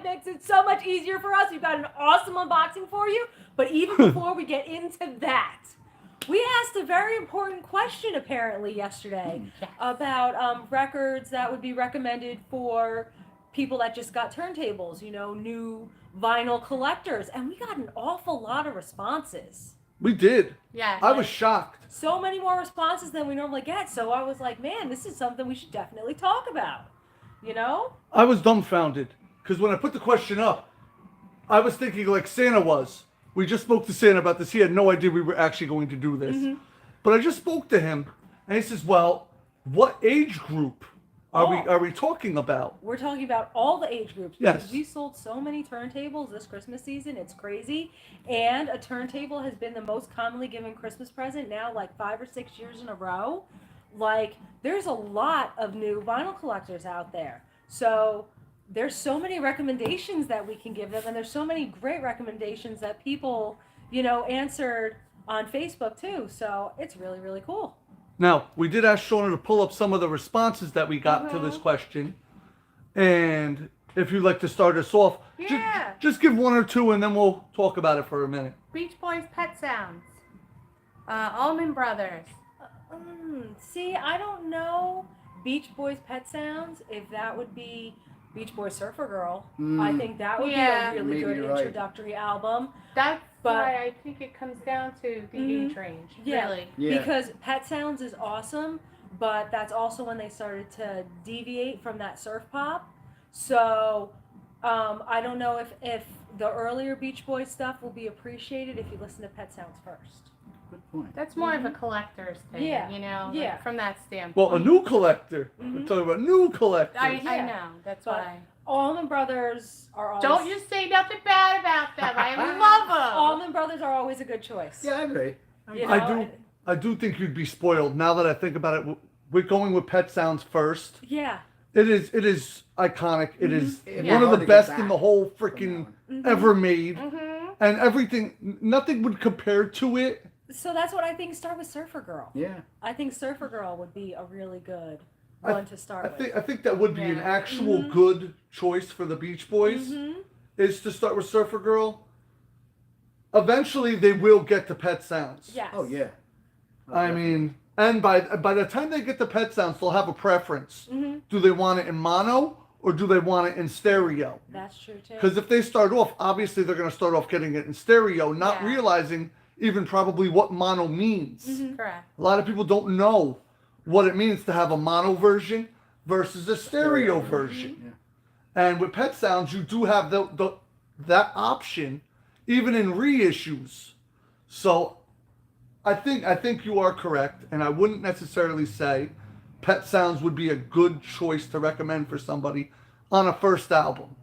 makes it so much easier for us. We've got an awesome unboxing for you. But even before we get into that, we asked a very important question apparently yesterday about records that would be recommended for people that just got turntables, new vinyl collectors. And we got an awful lot of responses. We did. Yeah. I was shocked. So many more responses than we normally get. So I was like, man, this is something we should definitely talk about. I was dumbfounded because when I put the question up, I was thinking like Santa was. We just spoke to Santa about this. He had no idea we were actually going to do this. Mm-hmm. But I just spoke to him, and he says, well, what age group are we talking about? We're talking about all the age groups. Yes. Because we sold so many turntables this Christmas season. It's crazy. And a turntable has been the most commonly given Christmas present now like 5 or 6 years in a row. Like, there's a lot of new vinyl collectors out there. So there's so many recommendations that we can give them, and there's so many great recommendations that people, answered on Facebook too. So it's really, really cool. Now, we did ask Shauna to pull up some of the responses that we got to this question. And if you'd like to start us off, just give one or two and then we'll talk about it for a minute. Beach Boys Pet Sounds. Allman Brothers. See, I don't know Beach Boys Pet Sounds, if that would be Beach Boys Surfer Girl. I think that would be a really good introductory album. That's why I think it comes down to the age range. Yeah, really. Yeah. Because Pet Sounds is awesome, but that's also when they started to deviate from that surf pop. So I don't know if the earlier Beach Boys stuff will be appreciated if you listen to Pet Sounds first. Good point. That's more of a collector's thing, like from that standpoint. Well, a new collector. We're talking about new collectors. I know. That's why. Allman Brothers are always... Don't you say nothing bad about them. I love them. Allman Brothers are always a good choice. Yeah, I agree. I do think you'd be spoiled. Now that I think about it, we're going with Pet Sounds first. Yeah. It is iconic. It is one of the best in the whole freaking ever made. And everything, nothing would compare to it. So that's what I think. Start with Surfer Girl. Yeah. I think Surfer Girl would be a really good one to start with. I think that would be an actual good choice for the Beach Boys, is to start with Surfer Girl. Eventually, they will get to Pet Sounds. Yes. Oh, yeah. I mean, and by the time they get to Pet Sounds, they'll have a preference. Do they want it in mono or do they want it in stereo? That's true, too. Because if they start off, obviously they're going to start off getting it in stereo, not realizing even probably what mono means. Correct. A lot of people don't know what it means to have a mono version versus a stereo version. And with Pet Sounds, you do have that option, even in reissues. So I think you are correct, and I wouldn't necessarily say Pet Sounds would be a good choice to recommend for somebody on a first album.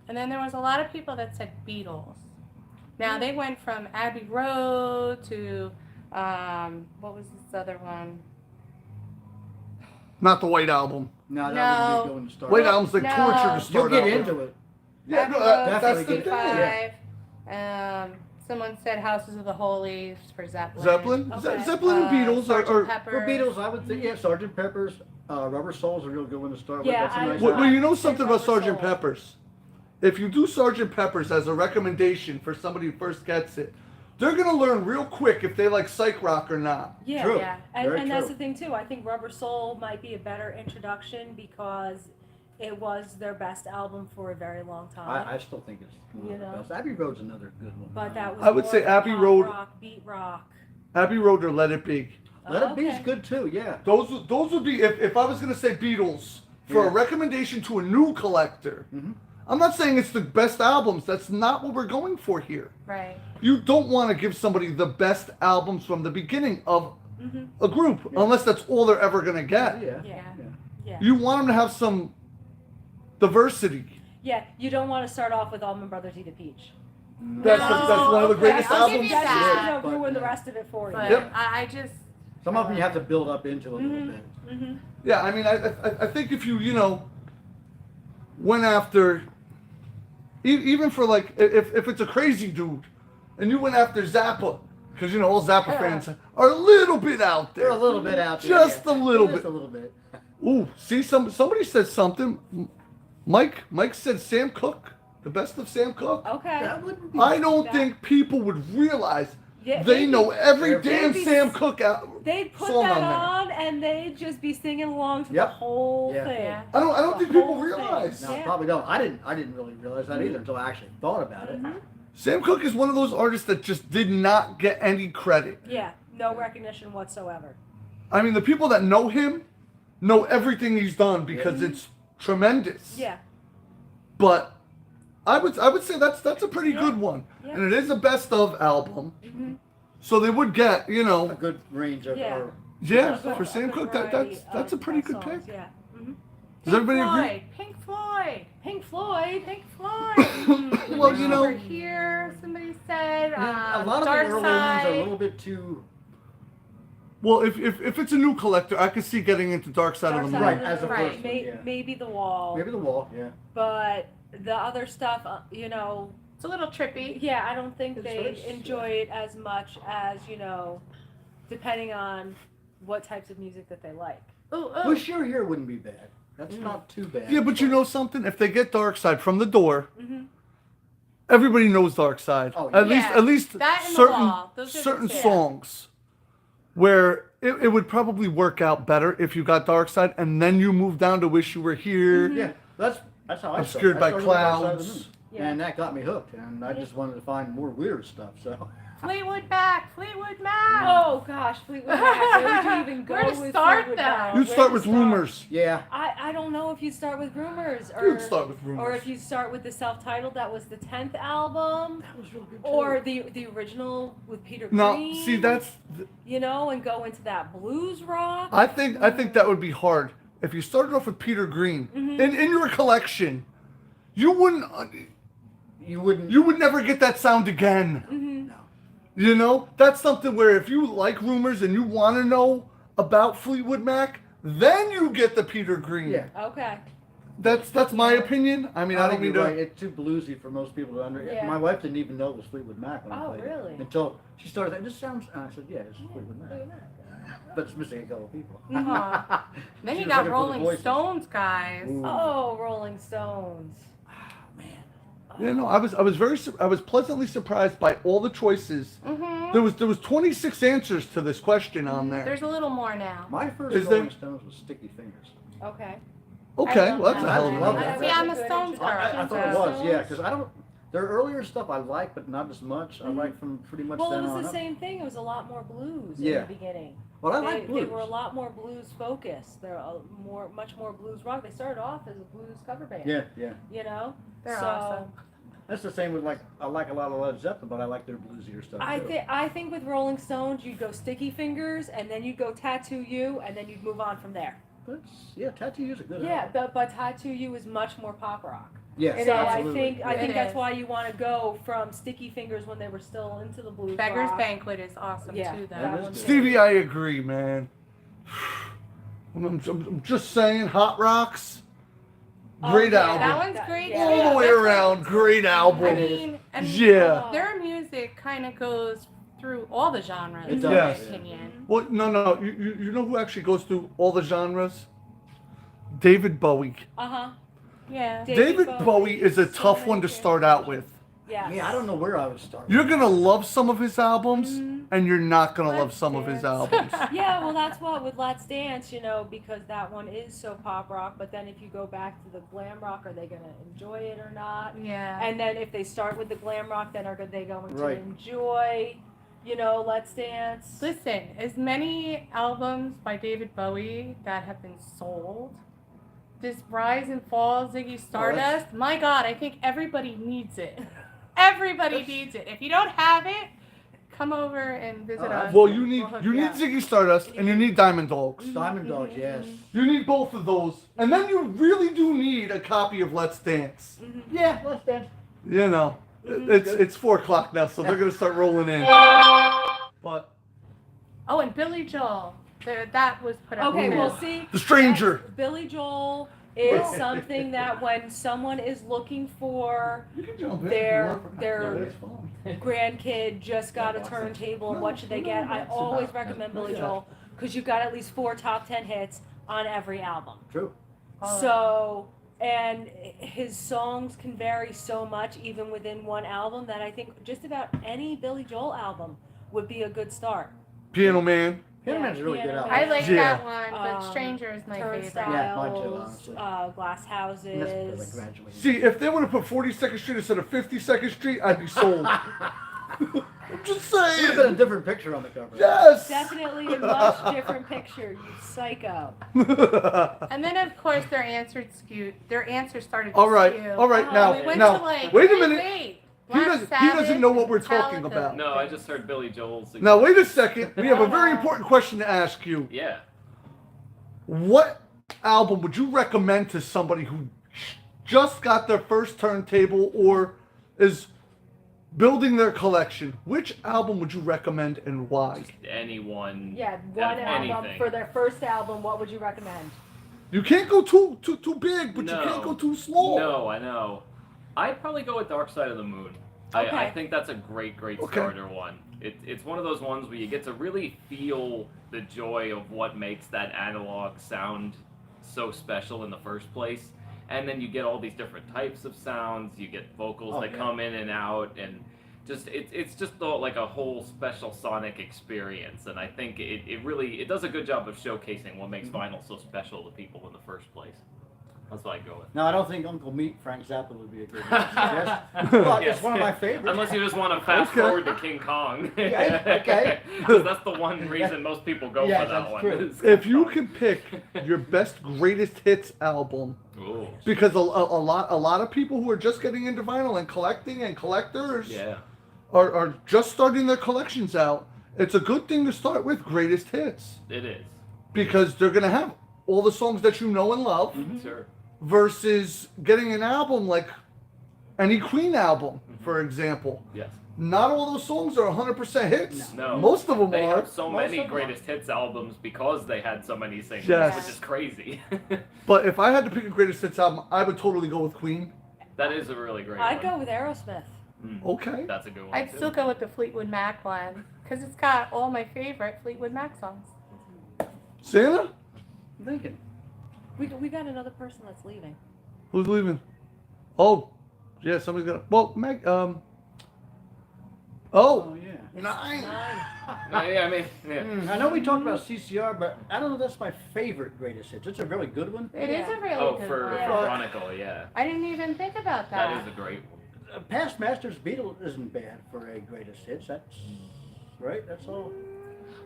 And then there was a lot of people that said Beatles. Now they went from Abbey Road to what was this other one? Not the White Album. No, that would be going to start. White Album's like torture to start. You'll get out into with. it. Yeah, Abbey no, Road, that's the thing. 65. Someone said Houses of the Holy for Zeppelin. Zeppelin? Okay. Zeppelin and Beatles Sgt. For Pepper. Beatles, I would think, Sgt. Pepper's, Rubber Soul's a real good one to start with. Yeah, That's a nice Well, album. you know something about Rubber Soul. Sgt. Pepper's? If you do Sgt. Pepper's as a recommendation for somebody who first gets it, they're going to learn real quick if they like psych rock or not. Yeah, True. yeah. Very And that's true. the thing, too. I think Rubber Soul might be a better introduction because it was their best album for a very long time. I still think it's one of the You know. best. Abbey Road's another good one. But that was I would more say Abbey pop Road- rock, beat rock. Abbey Road or Let It Be. Let It Be's Okay. good too, yeah. Those would be, if I was going to say Beatles, for a recommendation to a new collector, I'm not saying it's the best albums. That's not what we're going for here. Right. You don't want to give somebody the best albums from the beginning of a group, unless that's all they're ever going to get. Yeah. You want them to have some diversity. Yeah, you don't want to start off with Allman Brothers Eat a Peach. That's one of the greatest I'll give albums. you That's that. just going to But, ruin the yeah. rest of it for you. But Yep. I just... Some of them you have to build up into a little bit. Yeah, I mean, I think if you went after, even for like, if it's a crazy dude, and you went after Zappa, because all Zappa fans are a little bit out there. They're a little bit out there. Just a little Just bit. a little bit. Ooh, see, somebody said something. Mike said Sam Cooke, the best of Sam Cooke. Okay. That wouldn't be I don't that- think people would realize Yeah, they know every they'd damn be- Sam Cooke They'd put song that on there. on and they'd just be singing along to the Yep. whole Yeah. thing. Yeah. I don't The think people whole thing. realize. No, Yeah. probably don't. I didn't really realize that either until I actually thought about it. Mhm. Sam Cooke is one of those artists that just did not get any credit. Yeah, no recognition whatsoever. I mean, the people that know him know everything he's done because it's tremendous. Yeah. But I would say that's a pretty Yeah. good one, Yeah. and it is a best of album, Mm-hmm. so they would get A good range of. Yeah. yeah, A good- for a Sam good Cooke variety that's a of pretty good songs, pick. Yeah. Mm-hmm. Does everybody agree? Floyd, Pink Floyd. Pink Floyd. Pink Floyd. Well, you know, Over here, somebody said. A lot of Dark the early ones are a Side. little bit too. well, if it's a new collector, I could see getting into Dark Side Dark of the Side Moon. Right, as a Right. first one, May- yeah. Maybe The Wall. Maybe the wall, yeah. But the other stuff, It's a little trippy. yeah, I don't think It's they nice, enjoy it as much as, depending on what types of music that they like. Ooh, Wish You're Here wouldn't be bad. That's not too bad. Yeah, but you know something? If they get Dark Side from the door, Mm-hmm. everybody knows Dark Side. Oh, At yeah. least That and The certain Wall. Those are the certain two. songs where it would probably work out better if you got Dark Side and then you moved down to Wish You Were Here. Yeah, that's how I Obscured started. by I started with Dark Side of the Clouds. Moon. Yeah. And that got me hooked, and I just wanted to find more weird stuff. So Fleetwood Mac. Fleetwood Mac. Oh gosh, Fleetwood Mac. Where would you even go Where to with start Fleetwood them? Mac? You'd Where start to with Rumors. yeah, I don't know if you'd start with Rumors or You'd start with Rumors. or if you start with the self-titled that was the 10th album that was real good too. or the original with Peter No, Green. see that's and go into that blues rock. I think that would be hard. If you started off with Peter Green Mhm. in your collection, you you wouldn't. would never get that sound again. Mhm. No. You know, that's something where if you like Rumors and you want to know about Fleetwood Mac, then you get the Peter Green. Yeah. Okay. That's my opinion. I mean, I don't think mean you're to. right. It's too bluesy for most people to understand. Yeah. My wife didn't even know it was Fleetwood Mac when I Oh, played really? it until she started. This sounds. And I said, "Yeah, it's Fleetwood Mac," but it's missing a couple people. Aw. Then She you was got looking for the Rolling voices. Stones, guys. Ooh. Oh, Rolling Stones. Man. You know, I was pleasantly surprised by all the choices. Mm-hmm. There was 26 answers to this question on there. There's a little more now. My first Is Rolling there- Stones was Sticky Fingers. Okay. Okay, I well that's a love hell that. of I a love number. that. See, I'm a That's Stones good girl. I thought it so- was, yeah, because I don't. Their earlier stuff I like, but not as much. I like from pretty much Well, then it on was the up. same thing. It was a lot more blues in Yeah. the beginning. Well, I They, like blues. they were a lot more blues focused. They're much more blues rock. They started off as a blues cover band. Yeah, yeah. They're so awesome. That's the same with I like a lot of Led Zeppelin, but I like their bluesier stuff I too. think with Rolling Stones, you'd go Sticky Fingers, and then you'd go Tattoo You, and then you'd move on from there. But Tattoo You's a good Yeah, album. but Tattoo You is much more pop rock. Yes, So absolutely. I think It that's is. why you want to go from Sticky Fingers when they were still into the blues Beggar's rock. Banquet is awesome Yeah, too, though. that is one's good. Stevie, I agree, man. I'm just saying, Hot Rocks, great yeah, album. That one's great yeah. too. All the way That's around, great album. I mean, and Yeah. their music kind of goes through all the genres, It in does, my Yes. opinion. Well, no. You know who actually goes through all the genres? David Bowie. Yeah. David Bowie is a so tough many one to characters. start out with. Yes. Yeah, I don't know where I would start. You're gonna love some of his albums, Mhm. and you're not gonna love Let's some of his Dance. albums. Yeah, well, that's what with Let's Dance, because that one is so pop rock. But then if you go back to the glam rock, are they going to enjoy it or not? Yeah. And then if they start with the glam rock, then are they going to Right. enjoy, Let's Dance? Listen, as many albums by David Bowie that have been sold, this Rise and Fall, Ziggy Stardust, my God, I think everybody needs it. Everybody needs it. If you don't have it, come over and visit us. Well, you need We'll hook you need up. Ziggy Stardust, and you need Diamond Dogs. Diamond Dogs, yes. You need both of those, and then you really do need a copy of Let's Dance. Yeah, Let's Dance. You know, it's 4:00 now, so they're gonna start rolling in. But Oh, and Billy Joel. That was put up. Okay, too. well, see, The Stranger. Billy Joel is something that when someone is looking for You can jump in. Their- No, their- it's fine. grandkid just got a turntable and what should they get, I always recommend Billy Joel because you've got at least 4 top 10 hits on every album. True. Oh. So, and his songs can vary so much even within one album that I think just about any Billy Joel album would be a good start. Piano Man. Piano Man's a really good Piano album. I like Yeah. that one, but Stranger is my favorite. Yeah, mine too, Turnstiles, honestly. Glass And that's because I Houses. graduated. See, if they would have put 42nd Street instead of 52nd Street, I'd be sold. I'm just Would have been a saying. different picture on the cover. Yes. Definitely a much different picture, you psycho. And then of course their answers started to All right, skew. all right. Oh, Now, we went now, to like, wait a minute. Wait. He doesn't know what we're talking about. No, I just heard Billy Joel's. Now, wait a second. We have a very important question to ask you. Yeah. What album would you recommend to somebody who just got their first turntable or is building their collection? Which album would you recommend and why? Anyone. Yeah, one of album anything. for their first album. What would you recommend? You can't go too big, but you No. can't go too small. No, I know. I'd probably go with Dark Side of the Moon. I Okay. think that's a great Okay. starter one. It's one of those ones where you get to really feel the joy of what makes that analog sound so special in the first place. And then you get all these different types of sounds. You get vocals that come in and out, and just it's just like a whole special sonic experience. And I think it really does a good job of showcasing what makes vinyl so special to people in the first place. That's what I go with. No, I don't think Uncle Meat Frank Zappa would be a good suggestion. Well, it's one of my favorites. Unless you just want to fast Okay. forward to King Kong. Yeah, okay. 'Cause that's the one reason most people go Yeah, for that that's one. true. is If King you Kong. could pick your best greatest hits album, Ooh. because a lot of people who are just getting into vinyl and collecting and collectors Yeah. are just starting their collections out, it's a good thing to start with greatest hits It is. because they're gonna have all the songs that you know and love Sure. versus getting an album like any Queen album, for example. Yes. Not all those songs are 100% hits. No. Most of them They are. have so Most many of them greatest hits albums because they had so many singles, Yes. which is crazy. But if I had to pick a greatest hits album, I would totally go with Queen. That is a really great I'd one. go with Aerosmith. Okay. That's a good one. I'd too. still go with the Fleetwood Mac one because it's got all my favorite Fleetwood Mac songs. Santa? I'm thinking. We got another person that's leaving. Who's leaving? Oh, yeah, somebody's gonna. Well, Meg. Oh, Oh, yeah. 9. Yeah, I mean, yeah. I know we talked about CCR, but I don't know if that's my favorite greatest hits. It's a really good one. It is Yeah. a really Oh, good for one. Chronicle, yeah. I didn't even think about that. That is a great one. Past Masters Beatle isn't bad for a greatest hits. That's right. That's all.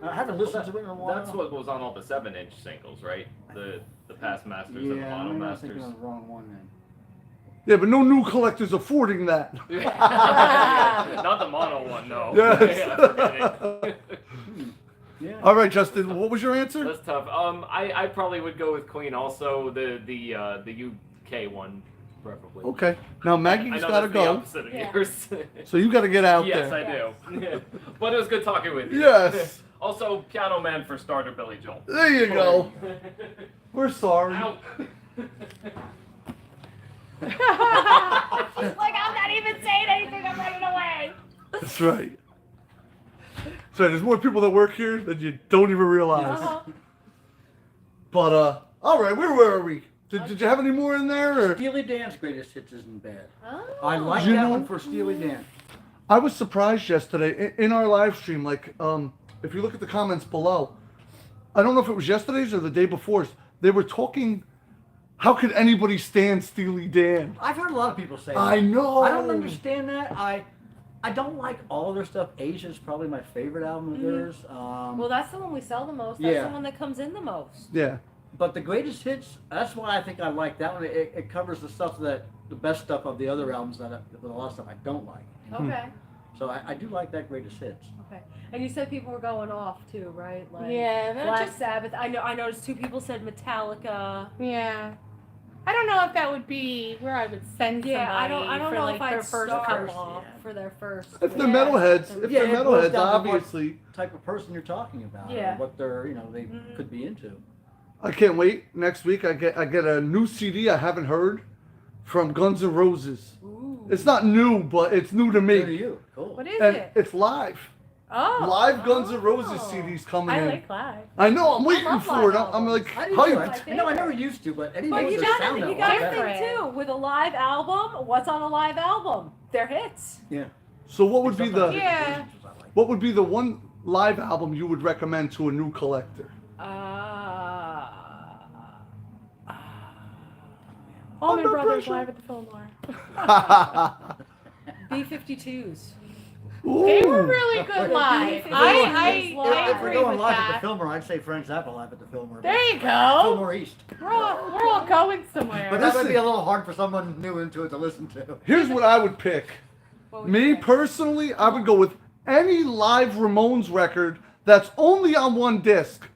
I haven't listened to it in a while. That's what was on all the 7-inch singles, right? The Past Masters and the Yeah, Mono I'm Masters. thinking of the wrong one then. Yeah, but no new collectors affording that. Not the mono one, no. Yes. Yeah, forget it. Yeah. All right, Justin, what was your answer? That's tough. I probably would go with Queen also, the UK one, preferably. Okay. Now I Maggie's know got to that's the go, opposite of Yeah. yours. so you got to get out Yes, there. I do. Yeah. But it was good talking with you. Yes. Also, Piano Man for starter, Billy Joel. There you go. We're sorry. Ow. Like, I'm not even saying anything. I'm running away. That's right. So there's more people that work here than you don't even realize. Uh-huh. But all right, where were we? Did you have any more in there? Or? Steely Dan's greatest hits isn't bad. Oh. I like You that know- one for Steely Dan. I was surprised yesterday in our live stream. Like, if you look at the comments below, I don't know if it was yesterday's or the day before. They were talking. How could anybody stand Steely Dan? I've heard a lot of people say that. I know. I don't understand that. I don't like all their stuff. Asia's probably my favorite album of theirs. Well, that's the one we sell the most. That's Yeah. the one that comes in the most. Yeah. But the greatest hits, that's why I think I like that one. It covers the stuff the best stuff of the other albums that a lot of stuff I don't like. Okay. So I do like that greatest hits. Okay. And you said people were going off too, right? Like Yeah, that Black just- Sabbath. I noticed 2 people said Metallica. Yeah. I don't know if that would be where I would send somebody Yeah, I don't for know like if their I'd first start cover. off yeah. for their first. If they're Yeah. metalheads, if Yeah, they're it boils metalheads, down to what obviously. type of person you're talking about. Yeah. Or what they're they Mhm. could be into. I can't wait. Next week, I get a new CD I haven't heard from Guns N' Roses. Ooh. It's not new, but it's new to me. Good to you. Cool. What is And it? it's live. Oh. Live Guns N' Roses CD's coming I in. like live. I know, I'm waiting love for it. live I'm like, I do too. hyped. I know I never used to, but Eddie But knows you their got sound to now. you got to Different. think too with a live album. What's on a live album? They're hits. Yeah. So what would be the Yeah. what would be the one live album you would recommend to a new collector? Allman Under Brothers pressure. live at the Fillmore. B-52s. They were Ooh. really good The live. B-52s I live. If we're agree going with live at the that. Fillmore, I'd say Frank Zappa live at the Fillmore. There you go. Fillmore East. We're all going somewhere. But that might Listen. be a little hard for someone new into it to listen to. Here's what I would pick. What would Me you pick? personally, I would go with any live Ramones record that's only on one disc.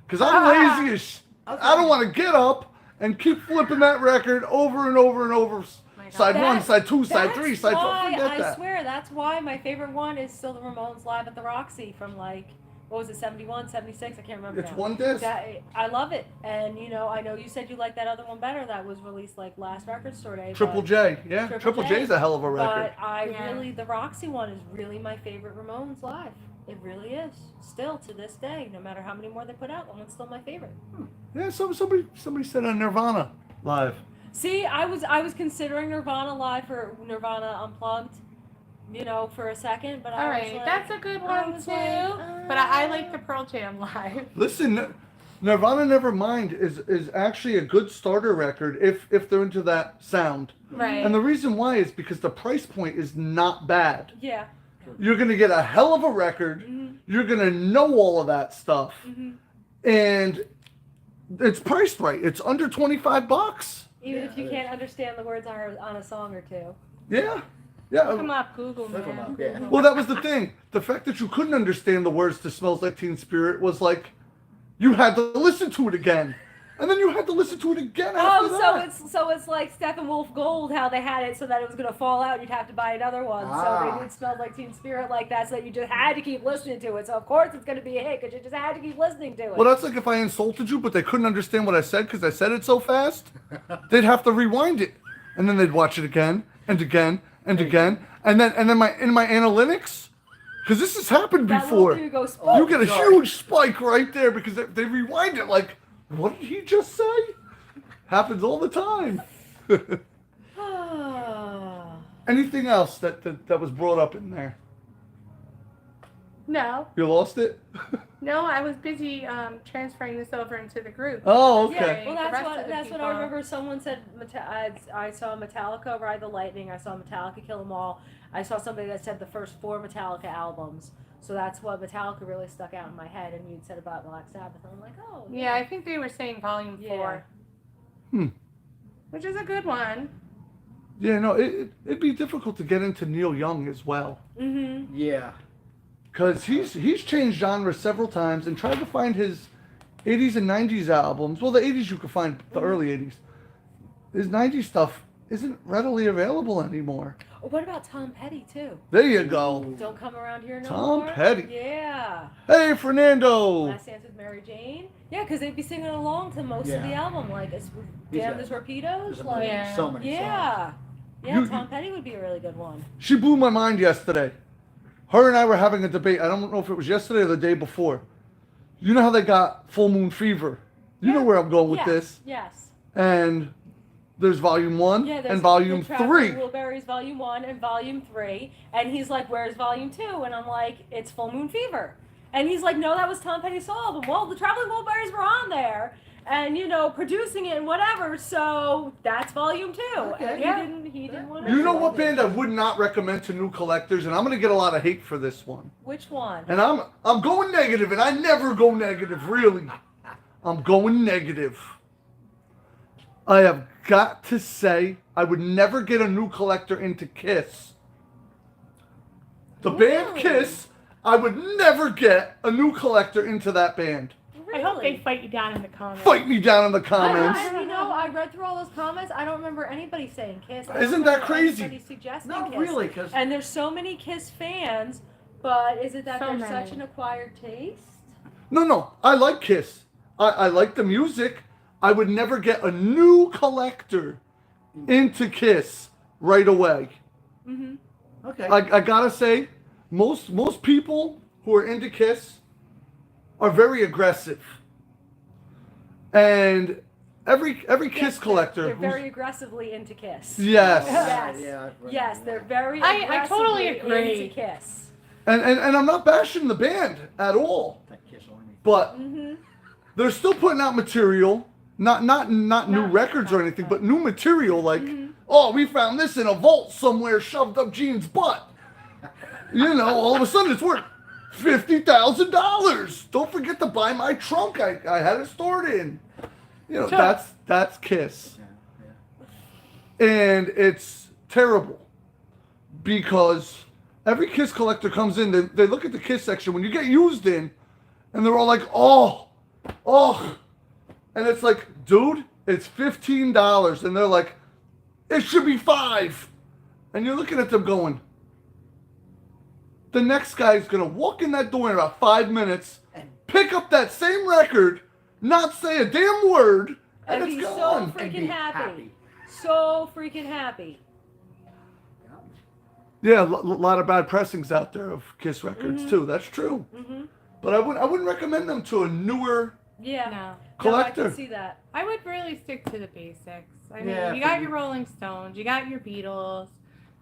Because I'm lazy as I don't want to get up and keep flipping that record over and over and over. God. Side one, That's- side two, side That's three, side four. why, Forget I that. swear, that's why my favorite one is still the Ramones live at the Roxy from like, what was it, 71, 76? I can't remember It's now. one disc. I love it. And, you know, I know you said you liked that other one better that was released like last record store day. Triple but, J. Yeah, Triple Triple J. J's a hell of a record. But I Yeah. really, the Roxy one is really my favorite Ramones live. It really is. Still to this day, no matter how many more they put out, that one's still my favorite. Yeah, somebody said on Nirvana live. See, I was considering Nirvana live for Nirvana Unplugged, you know, for a second, but All I was right, like, that's a good I one was too. like, But I like the Pearl Jam live. Listen, Nirvana Nevermind is actually a good starter record if they're into that sound. Right. And the reason why is because the price point is not bad. Yeah. You're gonna get a hell of a record. Mhm. You're gonna know all of that stuff, Mhm. and it's priced right. It's under $25. Even Yeah, if you it can't understand the words on a song or two. Yeah, Look 'em yeah. up, Google, Look 'em man. up, yeah. Well, that was the thing. The fact that you couldn't understand the words to "Smells Like Teen Spirit" was like you had to listen to it again, and then you had to listen to it again after Oh, that. so it's like Steppenwolf Gold, how they had it so that it was gonna fall out. You'd have to buy another one. So Ah. they did Smell Like Teen Spirit like that, so that you just had to keep listening to it. So of course it's gonna be a hit because you just had to keep listening to it. Well, that's like if I insulted you, but they couldn't understand what I said because I said it so fast. They'd have to rewind it, and then they'd watch it again and again and again, and then in my analytics, because this has happened that before. little dude goes, Oh, You get a sorry. huge spike right there because they rewind it like, what did he just say? Happens all the time. Anything else that was brought up in there? No, You lost it? no, I was busy transferring this over into the group. Oh, Yeah, okay. well, The that's rest what of the that's what I people. remember. Someone said I saw Metallica Ride the Lightning. I saw Metallica Kill 'Em All. I saw somebody that said the first 4 Metallica albums. So that's what Metallica really stuck out in my head. And you'd said about Black Sabbath, and I'm like, oh. Yeah, I think they were saying volume 4. Hmm. Which is a good one. Yeah, no, it'd be difficult to get into Neil Young as well. Mm-hmm. Yeah. Because he's changed genres several times and tried to find his 80s and 90s albums. Well, the 80s you could find, the early 80s. His 90s stuff isn't readily available anymore. Oh, what about Tom Petty too? There you go. Don't come around here no Tom more. Petty. Yeah. Hey, Fernando. Last Dance with Mary Jane. Yeah, because they'd be singing along to most of the Yeah. album, like He's Damn got- the Torpedoes. There's Like, Yeah. so many songs. yeah. Yeah, You- Tom Petty would be a really good one. She blew my mind yesterday. Her and I were having a debate. I don't know if it was yesterday or the day before. You know how they got Full Moon Fever? You know Yeah. where I'm going with yes, this. Yes. And there's volume 1 Yeah, there's and volume the Traveling 3. Wilburys Volume 1 and Volume 3. And he's like, where's Volume 2? And I'm like, it's Full Moon Fever. And he's like, no, that was Tom Petty's solo album. Well, the Traveling Wilburys were on there. And, you know, producing it and whatever. So that's Volume 2. Okay. And Yeah. he didn't want to. You know what band I would not recommend to new collectors, and I'm gonna get a lot of hate for this one. Which one? And I'm going negative, and I never go negative, really. I'm going negative. I have got to say, I would never get a new collector into Kiss. The band Really? Kiss, I would never get a new collector into that band. I hope they Really? fight you down in the comments. Fight me down in the comments. You know, I read through all those comments. I don't remember anybody saying Kiss. I don't Isn't that remember crazy? anybody suggesting Not Kiss. really, because And there's so many Kiss fans, but is it that So they're many. such an acquired taste? No, I like Kiss. I like the music. I would never get a new collector into Kiss right away. Mm-hmm. okay. I gotta say, most people who are into Kiss are very aggressive. And every Kiss collector... They're very aggressively into Kiss. Yes. Yes. Yeah, Yes, they're very I aggressively totally agree. into Kiss. And I'm not bashing the band at all. That Kiss Army. But Mm-hmm. they're still putting out material. Not new records or anything, but new material like, oh, we found this in a vault somewhere shoved up Gene's butt. You know, all of a sudden it's worth $50,000. Don't forget to buy my trunk. I had it stored in. You know, Sure. that's Kiss. Yeah. And it's terrible because every Kiss collector comes in, they look at the Kiss section when you get used in, and they're all like, oh. And it's like, dude, it's $15. And they're like, it should be $5. And you're looking at them going, the next guy's going to walk in that door in about 5 minutes, pick up that same record, not say a damn word, and And it's be so gone. And freaking be happy. happy. So freaking happy. Yeah, a lot of bad pressings out there of Kiss records, too. That's true. Mm-hmm. But I wouldn't recommend them to a newer Yeah. No. collector. No, I can see that. I would really stick to the basics. I mean, Yeah, you for got me. your Rolling Stones, you got your Beatles,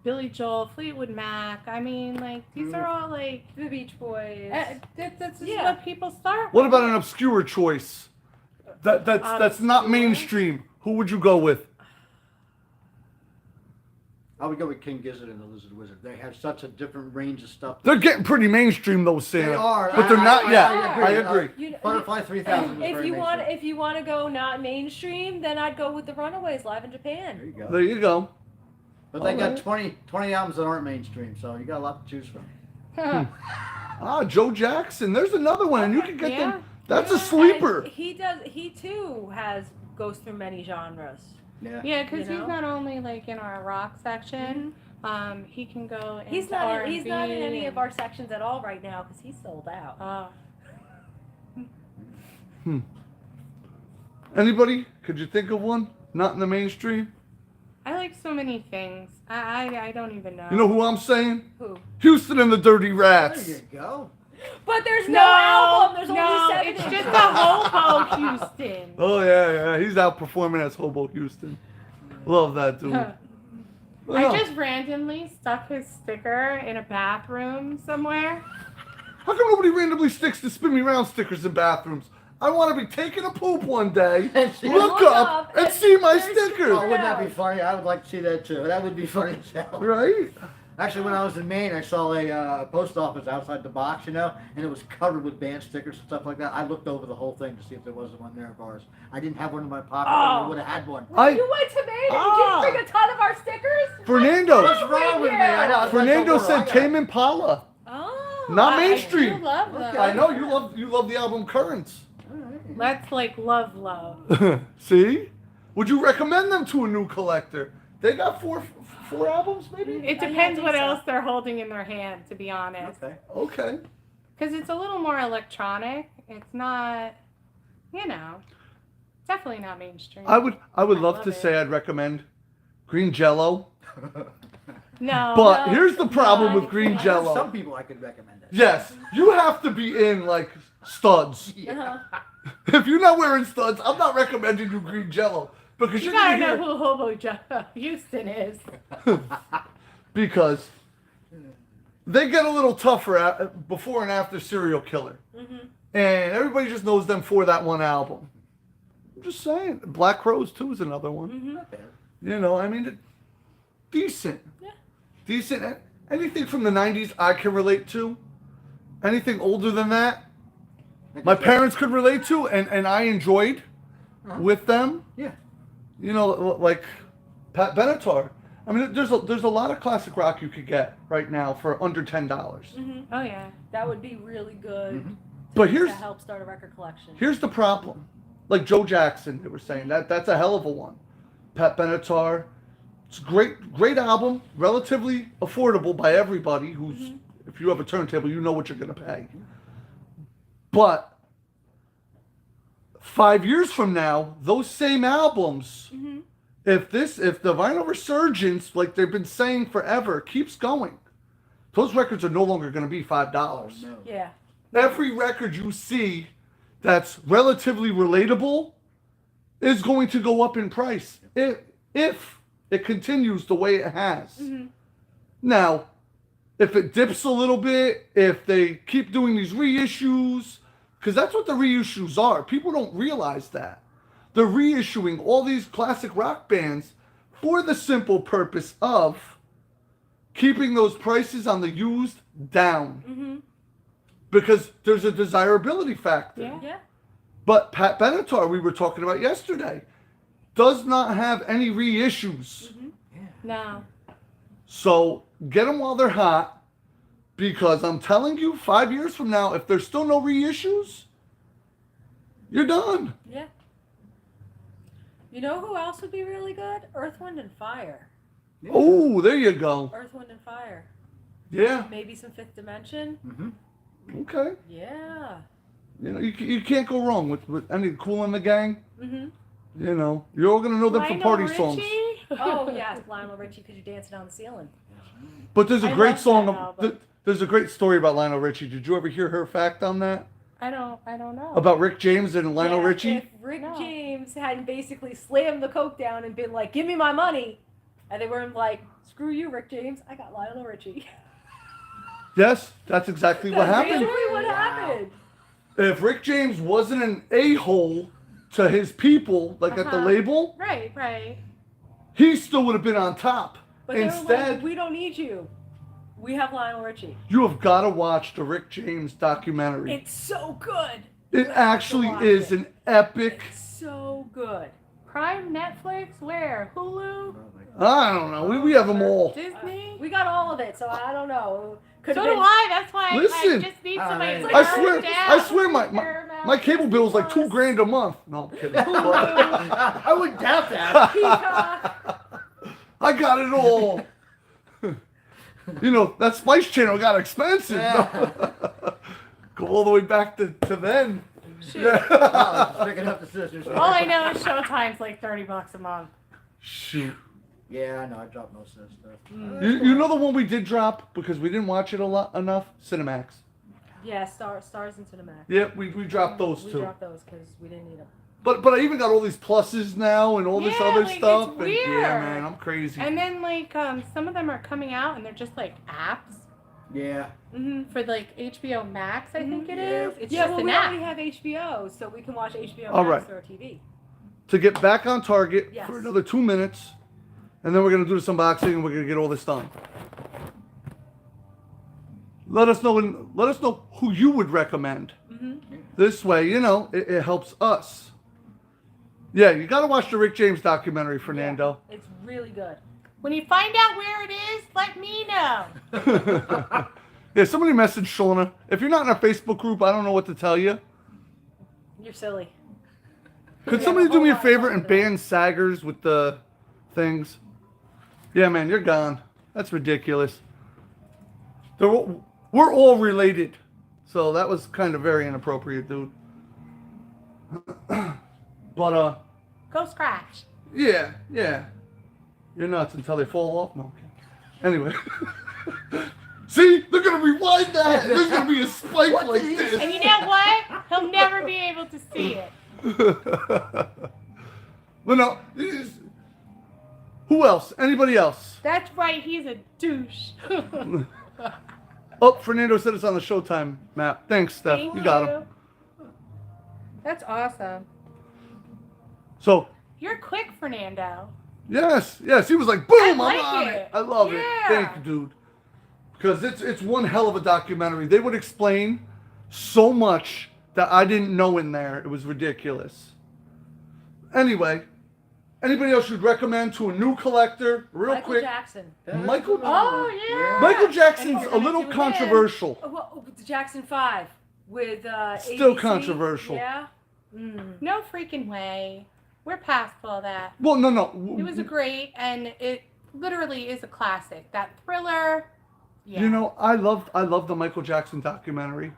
Billy Joel, Fleetwood Mac. I mean, like, these are all like, The Beach Boys. that's just Yeah. what people start What with. about an obscure choice? That's not mainstream. Who would you go with? I would go with King Gizzard and the Lizard Wizard. They have such a different range of stuff. They're getting pretty mainstream though, Sam. They are. But they're not yet. I agree. agree. Butterfly 3000 was If very you want, mainstream. if you want to go not mainstream, then I'd go with the Runaways live in There Japan. you go. There you go. But they got Alright. 20 albums that aren't mainstream, so you got a lot to choose from. Joe Jackson. There's another one, and you can get Yeah. them. That's a And sleeper. he too goes through many genres. Yeah. Yeah, because You know? he's not only like in our rock section. He can go into He's not. R&B He's not in any of and- our sections at all right now because he's sold out. Anybody? Could you think of one? Not in the mainstream. I like so many things. I don't even know. You know who I'm saying? Who? Houston and the Dirty There Rats. you go. But there's no album. There's no, only 7 it's inches. just a hobo Houston. Oh yeah. He's outperforming as Hobo Houston. Love that dude. Well, I just randomly stuck his sticker in a bathroom somewhere. How come nobody randomly sticks the spin me round stickers in bathrooms? I want to be taking a poop one day, And see- look Look up, up and and see my there's sticker. Oh, wouldn't that be funny? I would like to see that too. That would be funny as hell. Right? Actually, when I was in Maine, I saw a post office outside the box, and it was covered with band stickers and stuff like that. I looked over the whole thing to see if there wasn't one there of ours. I didn't have one in my pocket, but I would have had one. You went to Maine and you didn't bring a ton of our stickers? Fernando. What's wrong with me? I know. Fernando said Tame Impala. Oh. Not I mainstream. do love them. I know you love the album Currents. That's like love. See? Would you recommend them to a new collector? They got four albums, maybe? It I depends think what so. else they're holding in their hand, to be honest. Okay. Okay. Because it's a little more electronic. It's not, definitely not mainstream. I would love love to it. say I'd recommend Green Jello. No. But no, here's the problem no, with Green I- Jello. Some people I could recommend it. Yes, you have to be in like studs. Yeah. If you're not wearing studs, I'm not recommending you Green Jello because You you're gotta gonna know hear who Hobo Houston is. because they get a little tougher before and after Serial Killer, and everybody just knows them for that one album. I'm just saying, Black Crows too is another one. Not bad. You know, I mean, decent. Yeah. Decent. Anything from the 90s I can relate to. Anything older than that, my parents could relate to, and I enjoyed with them. Yeah. You know, like Pat Benatar. I mean, there's a lot of classic rock you could get right now for under $10. Oh, yeah. That would be really good But to help start a record collection. here's the problem. Like Joe Jackson, they were saying that's a hell of a one. Pat Benatar, it's a great album, relatively affordable by everybody who's. If you have a turntable, you know what you're gonna pay. But 5 years from now, those same albums, if the vinyl resurgence, like they've been saying forever, keeps going, those records are no longer going to be $5. No. Yeah. Every record you see that's relatively relatable is going to go up in price if it continues the way it has. Mhm. Now, if it dips a little bit, if they keep doing these reissues, because that's what the reissues are. People don't realize that. They're reissuing all these classic rock bands for the simple purpose of keeping those prices on the used down. Mhm. Because there's a desirability factor. Yeah. Yeah. But Pat Benatar, we were talking about yesterday, does not have any reissues. No. So get them while they're hot, because I'm telling you, 5 years from now, if there's still no reissues, you're done. Yeah. You know who else would be really good? Earth, Wind, and Fire. Oh, there you go. Earth, Wind, and Fire. Yeah. Maybe some Fifth Dimension. Mm-hmm. Okay. Yeah. You know, you can't go wrong with any Cool in the Gang. Mm-hmm. You know, you're all gonna know them from Lionel party Richie? songs. Oh, yes, Lionel Richie, because you're dancing on the ceiling. But there's a I great love song. that album. There's a great story about Lionel Richie. Did you ever hear her fact on that? I don't know. About Rick James and Lionel Yeah, Richie? If Rick No. James hadn't basically slammed the coke down and been like, "Give me my money," and they were like, "Screw you, Rick James. I got Lionel Richie." Yes, that's exactly what That's happened. literally what Wow. happened. If Rick James wasn't an a-hole to his people, like at the Uh-huh. label, Right. he still would have been on top. But they were Instead, like, "We don't need you. We have Lionel Richie." you have got to watch the Rick James documentary. It's so good. It actually is an epic. It's so good. Prime, Netflix, where? Hulu? I don't know. We have them all. Disney? We got all of it, so I don't know. Could So have do been. I. That's why I Listen. just need somebody to I swear- down. I swear my Paramount, cable bill is like Disney $2,000 a month. No, I'm kidding. I wouldn't doubt that. Peacock. I got it all. You know, that Spice Channel got expensive. Yeah. Go all the way back to then. Oh, picking up the sisters. Plus. All I know is Showtime's like $30 a month. Shoot. Yeah, I know. I dropped most of that stuff. You know the one we did drop because we didn't watch it enough? Cinemax. Yeah, Stars and Cinemax. Yep, we dropped those We two. dropped those because we didn't need them. But I even got all these pluses now and all this Yeah, other like, stuff. it's And yeah, weird. man, I'm crazy. And then like some of them are coming out and they're just like apps Yeah. for like HBO Max, I think it Yeah. is. It's Yeah, just well, an we app. already have HBO, so we can watch HBO All Max right. through our TV. To get back on target Yes. for another 2 minutes, and then we're gonna do this unboxing and we're gonna get all this done. Let us know who you would recommend. This way, you know, it helps us. Yeah, you gotta watch the Rick James documentary, Fernando. Yeah, it's really good. When you find out where it is, let me know. Yeah, somebody messaged Shauna. If you're not in our Facebook group, I don't know what to tell you. You're silly. Could Yeah, somebody a do me a whole lot favor of and that. ban Saggers with the things? Yeah, man, you're gone. That's ridiculous. We're all related. So that was kind of very inappropriate, dude. But, Go scratch. yeah. You're nuts until they fall off. No, okay. Anyway. See? They're going to rewind that. There's going to be a spike like this. And you know what? He'll never be able to see it. But no, who else? Anybody else? That's right, he's a douche. Oh, Fernando said it's on the Showtime map. Thanks, Steph. Thank you got him. That's awesome. So, You're quick, Fernando. yes, he was like, boom, I I'm like on it. it. I love it. Yeah. Thank you, dude. Because it's one hell of a documentary. They would explain so much that I didn't know in there. It was ridiculous. Anyway, anybody else you'd recommend to a new collector, real Michael quick? Jackson. Michael- Oh, yeah. Michael Jackson's And a we're little gonna do it controversial. Well, Jackson 5 with Still ABC. controversial. Yeah. No freaking way. We're past all that. Well, no. It was a great, and it literally is a classic. That thriller. Yeah. You know, I love the Michael Jackson documentary,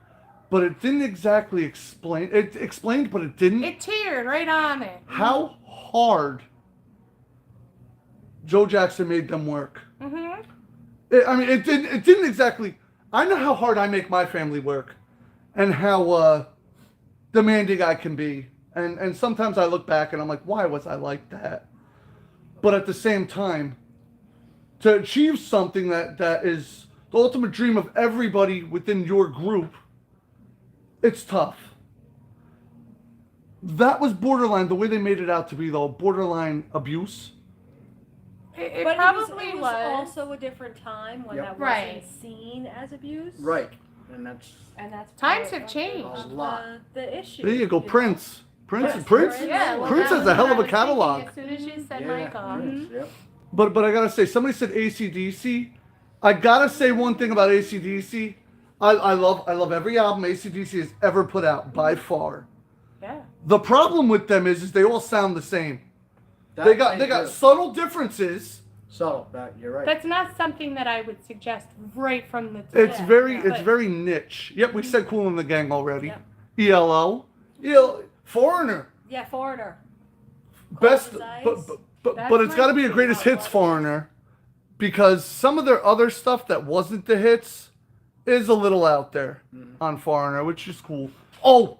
but it didn't exactly explain. It explained, but it didn't. It teared right on it. How hard Joe Jackson made them work. Mm-hmm. It didn't exactly. I know how hard I make my family work, and how demanding I can be, and sometimes I look back and I'm like, why was I like that? But at the same time, to achieve something that is the ultimate dream of everybody within your group, it's tough. That was borderline, the way they made it out to be, though, borderline abuse. It But probably it was also a different time when Yep. that Right. wasn't seen as abuse. Right. And that's And that's Times part have of changed. a lot. The issue. There you go, know? Prince. Prince. Yeah, well, Prince that has was a hell what of I a was catalog. thinking As soon as you said yeah, my God. Prince, yep. But I gotta say, somebody said AC/DC. I gotta say one thing about AC/DC. I love every album AC/DC has ever put out by far. Yeah. The problem with them is they all sound the same. That They got thing- subtle differences. subtle. You're right. That's not something that I would suggest right from the top. It's Yeah, but- very niche. Yep, we said Cool in the Gang already. Yep. ELO, Foreigner, Yeah, Foreigner. best, His Eyes. but That's it's my got to be a favorite greatest hits album. Foreigner, because some of their other stuff that wasn't the hits is a little out there on Foreigner, which is cool. Oh,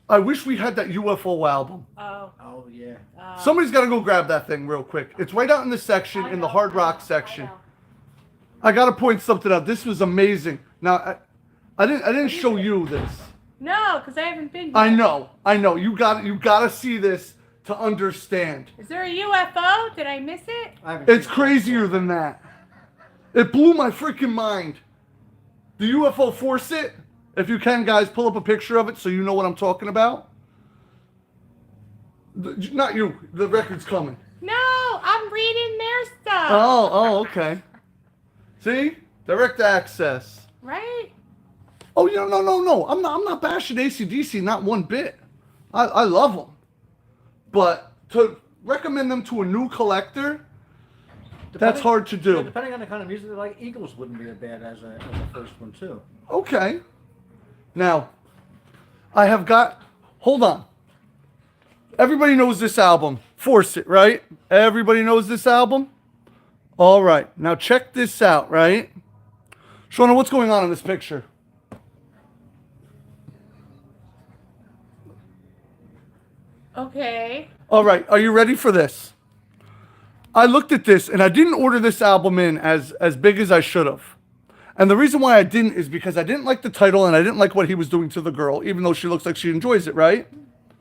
I wish we had that UFO album. Oh. Oh yeah. Somebody's got to go grab that thing real quick. It's right out in the section, in the hard rock section. I got to point something out. This was amazing. Now, I didn't show you this. No, because I haven't been. I yet. know. You got to see this to understand. Is there a UFO? Did I miss it? I haven't It's seen it. crazier than that. It blew my freaking mind. The UFO Force It. If you can, guys, pull up a picture of it so you know what I'm talking about. Not you. The record's coming. No, I'm reading their stuff. Oh, okay. See? Direct access. Right? Oh, no. I'm not bashing AC/DC, not one bit. I love them. But to recommend them to a new collector, that's hard to do. Yeah, depending on the kind of music they like, Eagles wouldn't be as bad as a first one too. Okay. Now, I have got. Hold on. Everybody knows this album. Force It, right? Everybody knows this album? All right. Now, check this out, right? Shauna, what's going on in this picture? Okay. All right. Are you ready for this? I looked at this, and I didn't order this album in as big as I should have. And the reason why I didn't is because I didn't like the title, and I didn't like what he was doing to the girl, even though she looks like she enjoys it, right?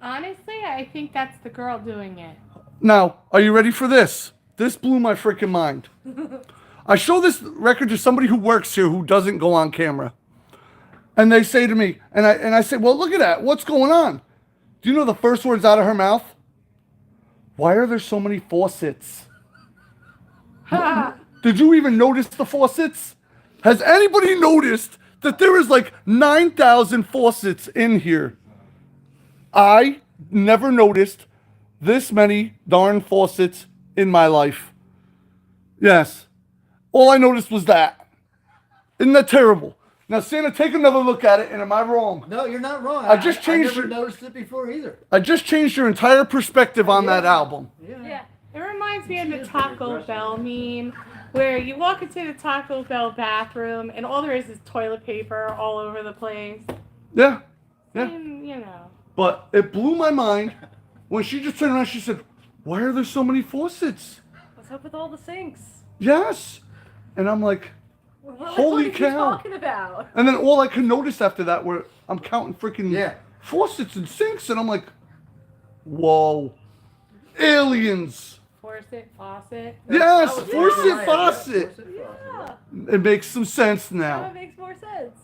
Honestly, I think that's the girl doing it. Now, are you ready for this? This blew my freaking mind. I show this record to somebody who works here who doesn't go on camera. And they say to me, and I say, well, look at that. What's going on? Do you know the first words out of her mouth? Why are there so many faucets? Did you even notice the faucets? Has anybody noticed that there is like 9,000 faucets in here? I never noticed this many darn faucets in my life. Yes. All I noticed was that. Isn't that terrible? Now, Santa, take another look at it, and am I wrong? No, you're not wrong. I just changed I never it. noticed it before either. I just changed your entire perspective on that album. Yeah. It reminds me of the She is Taco pretty Bell meme, where you walk into the Taco Bell bathroom and all there is toilet paper all over the place. Yeah. Yeah. And, you know. But it blew my mind when she just turned around. She said, "Why are there so many faucets?" What's up with all the sinks? Yes. And I'm like, Holy what are you cow. talking about? and then all I could notice after that were I'm counting freaking Yeah. faucets and sinks, and I'm like, whoa, aliens. Faucet. Yes, That was faucet, right, faucet. Yeah. It makes some sense Now now. it makes more sense.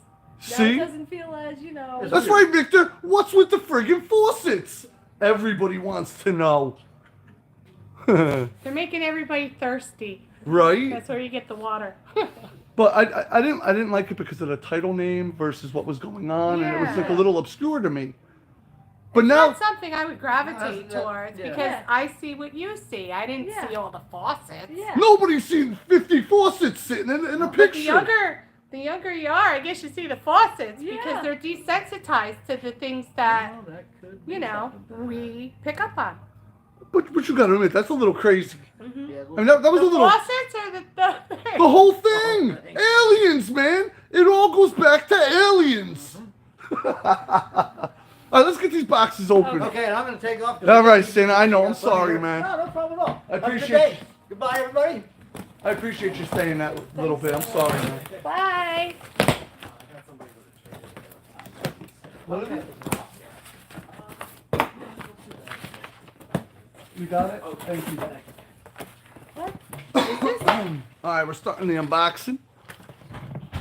Now See? it doesn't feel as, That's right, Victor. What's with the friggin' faucets? Everybody wants to know. They're making everybody thirsty. Right? That's where you get the water. But I didn't like it because of the title name versus what was going on, and it was like a Yeah. little obscure to me. But now, That's something I would gravitate Yeah. towards Yeah. because Yeah. I see what you see. I didn't Yeah. see all the faucets. Yeah. nobody's seen 50 faucets sitting in a But picture. the younger you are, I guess you see the faucets Yeah. because they're desensitized to the things that, Well, that could be you know, something. we pick up on. But you gotta admit, that's a little crazy. Mm-hmm. Yeah, I mean, that was a The little. faucets or the The whole thing. Aliens, man. It all goes back to aliens. All right, let's get these boxes open. Okay, and I'm going to take off. All right, Santa. I know. I'm sorry, man. No, no problem at all. I Have a good appreciate day. you. Goodbye, everybody. I appreciate you staying that little bit. I'm sorry, man. Bye. What is it? You got it? Thank you. All right, we're starting the unboxing.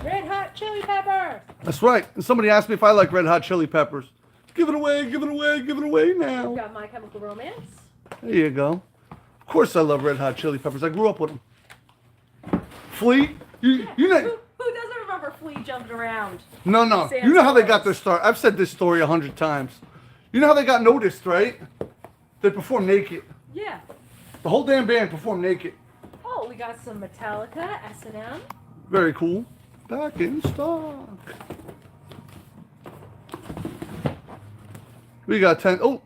Red Hot Chili Peppers. That's right. And somebody asked me if I like Red Hot Chili Peppers. Give it away, give it away, give it away We've now. got My Chemical Romance. There you go. Of course I love Red Hot Chili Peppers. I grew up with them. Flea? You know... Who doesn't remember Flea jumping around? No. Sam You know how they got Phillips. their start. I've said this story 100 times. You know how they got noticed, right? They performed naked. Yeah. The whole damn band performed naked. Oh, we got some Metallica, S&M. Very cool. Back in stock. We got 10. Oh,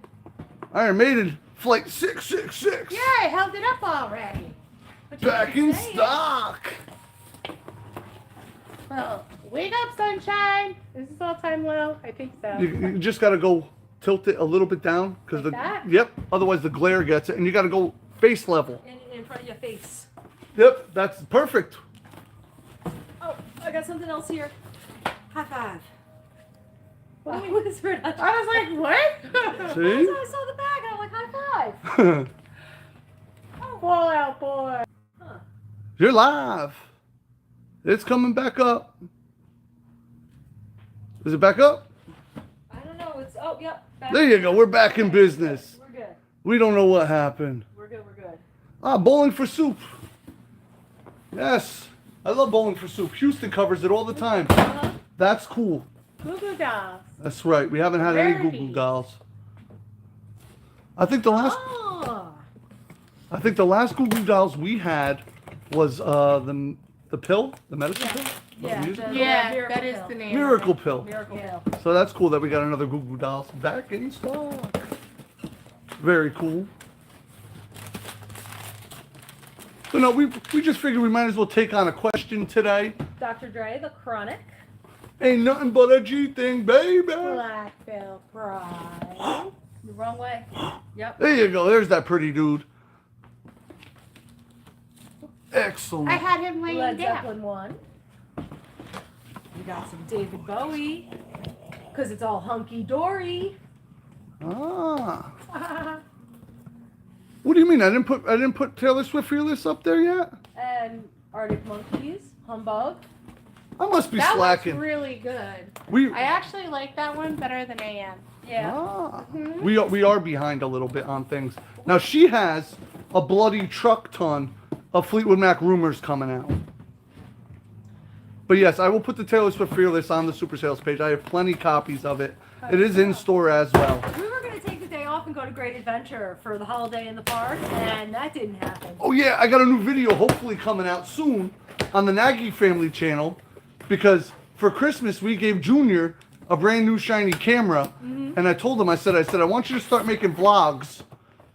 Iron Maiden, Flight 666. Yeah, I held it up already. But you Back didn't in say it. stock. Well, wake up, sunshine. Is this all time low? I think so. You just got to go tilt it a little bit down because Like that? Yep. Otherwise the glare gets it, and you got to go face level. In front of your face. Yep, that's perfect. Oh, I got something else here. High five. What do I we- was Red Hot. I was like, what? So See? I saw the bag and I'm like, high five. Fallout Boy. You're live. It's coming back up. Is it back up? I don't know. It's yep. Back. There you go. We're back in business. We're good. We don't know what happened. We're good. We're good. Ah, Bowling for Soup. Yes. I love Bowling for Soup. Houston covers it all the time. Uh-huh. That's cool. Goo Goo Dolls. That's right. We haven't had any Goo Goo Rarity. Dolls. I think the last Oh. Goo Goo Dolls we had was the pill, the medicine pill. Yeah. Music? Yeah, Miracle that is Pill. the name. Miracle of it. Pill. Miracle Yeah. Pill. So that's cool that we got another Goo Goo Dolls back in stock. Very cool. So no, we just figured we might as well take on a question today. Dr. Dre, The Chronic. Ain't nothing but a G thing, baby. Black Veil Bride. The wrong way. Yep. There you go. There's that pretty dude. Excellent. I had him laying Led down. Zeppelin 1. We got some David Bowie. Because it's all hunky dory. Ah. What do you mean? I didn't put Taylor Swift Fearless up there yet? And Arctic Monkeys, Humbug. I must be That slacking. one's really good. We I actually like that one better than AM. Yeah. ah, Mhm. we are behind a little bit on things. Now she has a bloody truck ton of Fleetwood Mac rumors coming out. But yes, I will put the Taylor Swift Fearless on the Super Sales page. I have plenty copies of it. It is in store as well. We were going to take the day off and go to Great Adventure for the holiday in the park, and that didn't happen. Oh yeah, I got a new video hopefully coming out soon on the Nagy family channel because for Christmas we gave Junior a brand new shiny camera and I told him, I said, I want you to start making vlogs.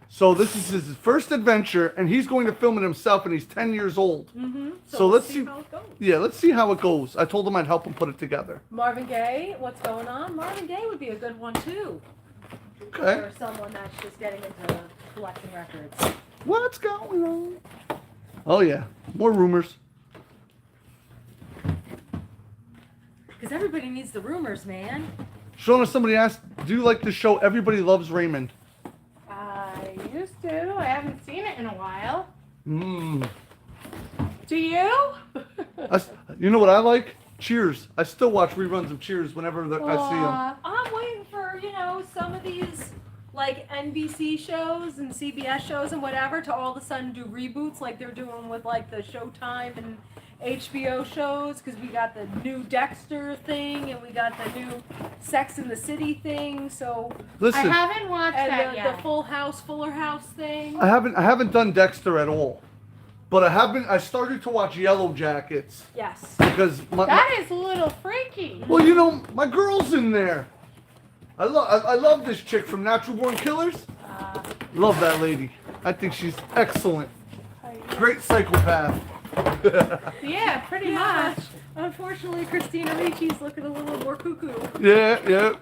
So this is his first adventure and he's going to film it himself and he's 10 years old. Mm-hmm. So let's see. how it goes. Yeah, let's see how it goes. I told him I'd help him put it together. Marvin Gaye, what's going on? Marvin Gaye would be a good one too. Okay. For someone that's just getting into collecting records. What's going on? Oh yeah, more rumors. Because everybody needs the rumors, man. Shona, somebody asked, do you like the show Everybody Loves Raymond? I used to. I haven't seen it in a while. Mmm. Do you? You know what I like? Cheers. I still watch reruns of Cheers whenever I see them. Aw. I'm waiting for, some of these like NBC shows and CBS shows and whatever to all of a sudden do reboots like they're doing with like the Showtime and HBO shows, because we got the new Dexter thing and we got the new Sex in the City thing, so I Listen, haven't watched that and the yet. Full House, Fuller House thing. I haven't done Dexter at all, but I started to watch Yellow Jackets Yes. because That is a little freaky. well, my girl's in there. I love this chick from Natural Born Killers. Love that lady. I think she's excellent. Great psychopath. Yeah, pretty Yeah. much. Unfortunately, Christina Ricci's looking a little more cuckoo. Yeah.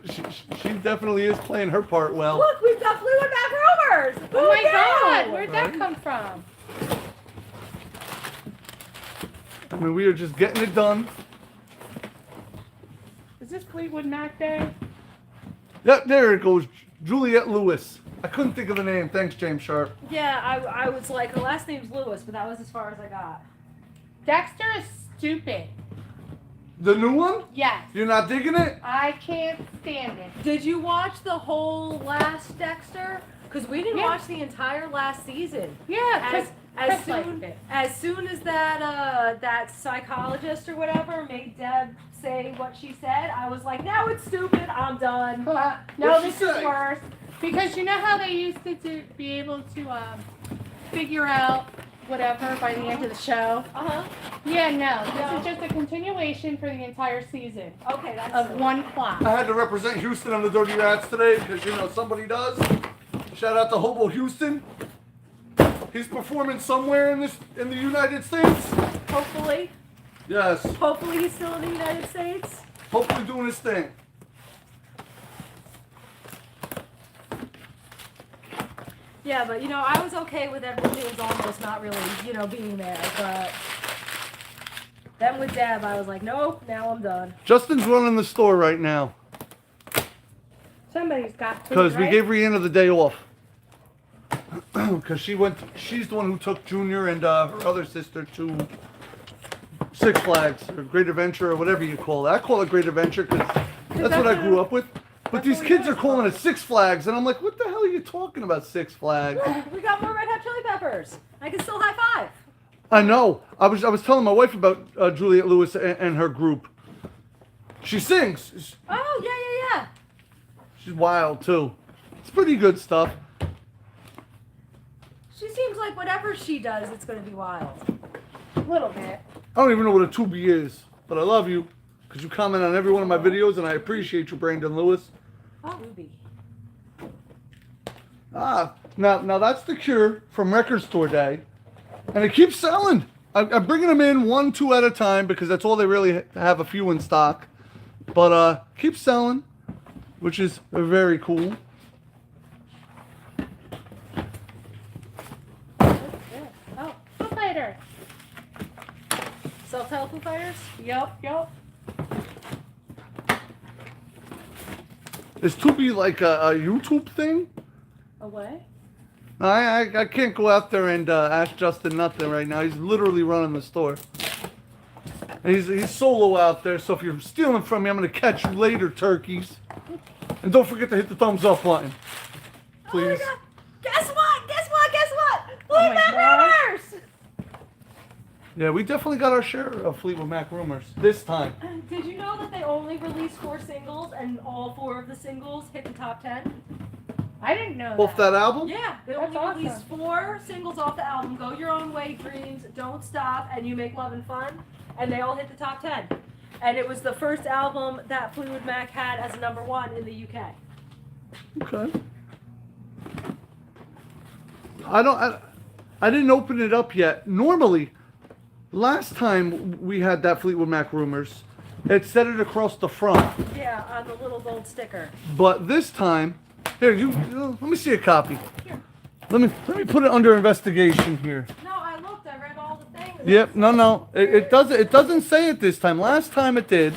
She definitely is playing her part well. Look, we've got Fleetwood Mac Rumors. Oh my Who God, knew? where'd that come from? I mean, we are just getting it done. Is this Fleetwood Mac Day? Yep, there it goes. Juliette Lewis. I couldn't think of the name. Thanks, James Sharp. Yeah, I was like, her last name's Lewis, but that was as far as I got. Dexter is stupid. The new one? Yes. You're not digging it? I can't stand it. Did you watch the whole last Dexter? Because we didn't Yeah. watch the entire last season. Yeah, As Chris liked it. as soon as that psychologist or whatever made Deb say what she said, I was like, now it's stupid. I'm done. No, What'd she this is say? worse. Because you know how they used to be able to figure out whatever by the end of the show? Uh-huh. Yeah, no. This No. is just a continuation for the entire season Okay, that's of one plot. I had to represent Houston on the Dirty Rats today because, somebody does. Shout out to Hobo Houston. He's performing somewhere in the United States. hopefully. Yes. Hopefully he's still in the United States. Hopefully doing his thing. Yeah, but I was okay with everything was almost not really, being there, but then with Deb, I was like, nope, now I'm done. Justin's running the store right now Somebody's got to. because we right? gave Rihanna the day off. Because she's the one who took Junior and her other sister to Six Flags or Great Adventure or whatever you call it. I call it Great Adventure because that's what I grew up with. But That's these what kids we are calling it Six Flags, and I'm like, what the hell are you talking about, Six Flags? We got more Red Hot Chili Peppers. I can still high five. I know. I was telling my wife about Juliette Lewis and her group. She sings. Oh, yeah. She's wild too. It's pretty good stuff. She seems like whatever she does, it's going to be wild. A little bit. I don't even know what a tubi is, but I love you because you comment on every one of my videos, and I appreciate you, Brandon Lewis. Oh, Ruby. Now that's the Cure from Record Store Day, and it keeps selling. I'm bringing them in 1, 2 at a time because that's all they really have, a few in stock. But keep selling, which is very cool. Oh, Foo Fighters. Self-help Foo Fighters? Yup. Is Tubi like a YouTube thing? Away? I can't go out there and ask Justin nothing right now. He's literally running the store. And he's solo out there, so if you're stealing from me, I'm going to catch you later, turkeys. And don't forget to hit the thumbs up button. Please. Oh my God. Guess what? Oh my Fleetwood Mac God. Rumors! Yeah, we definitely got our share of Fleetwood Mac rumors this time. Did you know that they only released 4 singles and all 4 of the singles hit the top 10? I didn't know Off that album? Yeah, they That's only awesome. released 4 singles off the album, Go Your Own Way, Dreams, Don't Stop, and You Make Love and Fun, and they all hit the top 10. And it was the first album that Fleetwood Mac had as number 1 in the UK. Okay. I didn't open it up yet. Normally, last time we had that Fleetwood Mac rumors, it said it across the front. Yeah, on the little gold sticker. But this time, here, let me see a copy. Let me put it under investigation here. No, I looked, I read all the things. Yep, no. It doesn't say it this time. Last time it did.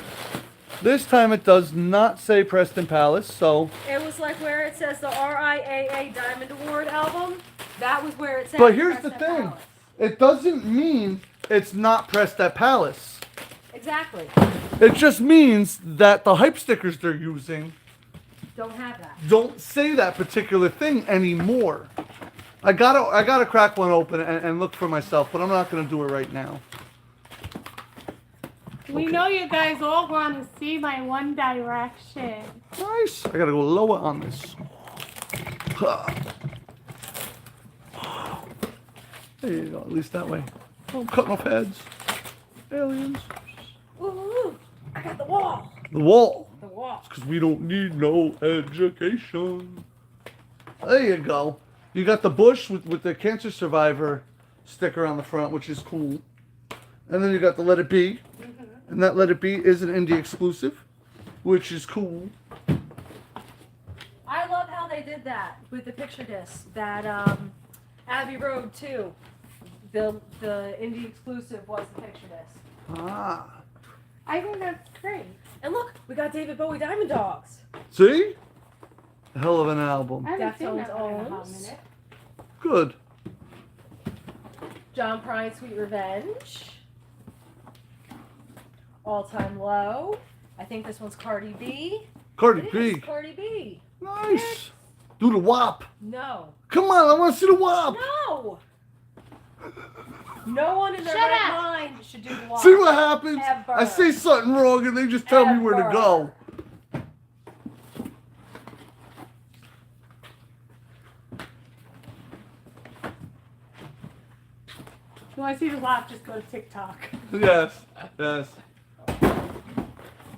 This time it does not say Preston Palace, so. It was like where it says the RIAA Diamond Award album. That was where it said. But here's the Preston thing. Palace. It doesn't mean it's not pressed at Palace. Exactly. It just means that the hype stickers they're using Don't have that. don't say that particular thing anymore. I gotta crack one open and look for myself, but I'm not gonna do it right now. We know you guys all want to see my One Direction. Nice. I gotta go lower on this. There you go. At least that way. Oh, I'm cutting off heads. Aliens. Ooh, I got the wall. The wall. The wall. Because we don't need no education. There you go. You got the bush with the cancer survivor sticker on the front, which is cool. And then you got the Let It Be. Mm-hmm. And that Let It Be is an indie exclusive, which is cool. I love how they did that with the picture disc. That Abbey Road 2, the indie exclusive was the picture disc. Ah. I think that's great. And look, we got David Bowie Diamond Dogs. See? A hell of an album. I haven't seen Deftones that one in a hot owns. minute. Good. John Prine, Sweet Revenge. All Time Low. I think this one's Cardi B. Cardi It B. is Cardi B. Nice. Do the WAP. No. Come on, I want to see the WAP. No! No one in their Shut right up. mind should do the walk. See what happens? Ever. I say something wrong and they just tell me where to Ever. go. You want to see the WAP, just go to TikTok. Yes, yes.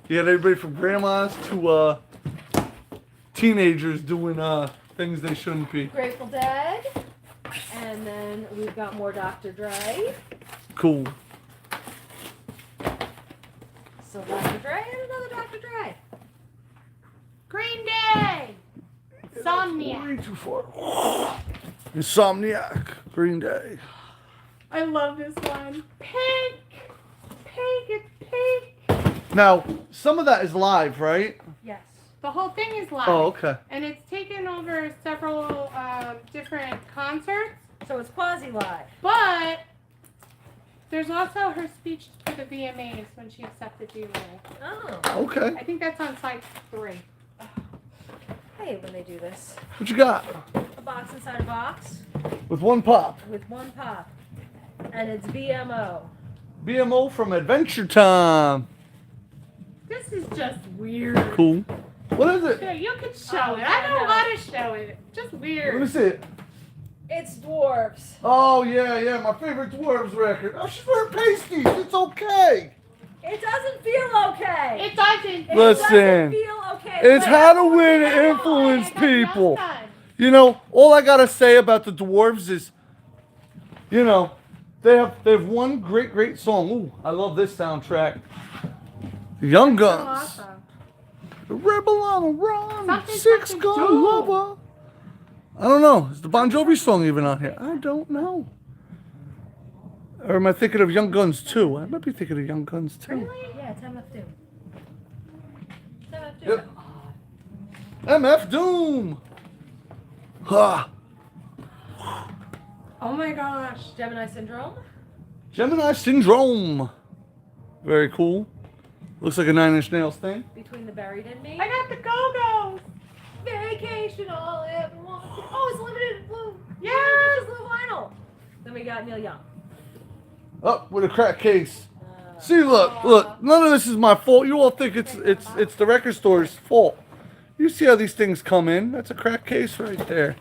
You got everybody from grandmas to teenagers doing things they shouldn't be. Grateful Dead. And then we've got more Dr. Dre. Cool. So Dr. Dre and another Dr. Dre. Green Day! Insomniac. Way too far. Insomniac. Green Day. I love this one. Pink! Pink, it's pink! Now, some of that is live, right? Yes. The whole thing is live. Oh, okay. And it's taken over several different concerts, So it's quasi-live. but there's also her speech to the VMAs when she accepted the award. Oh. Okay. I think that's on site 3. I hate when they do this. What you got? A box inside a box With one pop. with one pop. And it's BMO. BMO from Adventure Time. This is just weird. Cool. What is it? Yeah, you could show Oh, it. yeah, I don't no. want to show it. Just Let me weird. see it. It's dwarves. Oh, yeah, my favorite Dwarves record. Oh, she's wearing pasties. It's okay. It doesn't feel okay. It doesn't. It Listen, doesn't feel okay. It's Wait, Halloween to Oh, influence I got people. no time. You know, all I gotta say about the Dwarves is, you know, they have one great song. Ooh, I love this soundtrack. The Young So Guns. awesome. The Rebel on a Run. Something, Six something, Gun do. Lover. I don't know. Is the Bon Jovi song even on here? I don't know. Or am I thinking of Young Guns 2? I might be thinking of Young Guns 2. Really? Yeah, it's MF Doom. It's MF Doom. Yep. MF Doom. Ha. Oh my gosh. Gemini Syndrome. Gemini Syndrome. Very cool. Looks like a Nine Inch Nails thing. Between the Buried and Me. I got the Go-Go's. Vacation all everyone. Oh, it's limited blue. Yes. It's blue vinyl. Then we got Neil Young. Up with a crack case. See, look. None of this is my fault. You all think it's the record store's fault. You see how these things come in? That's a crack case right there.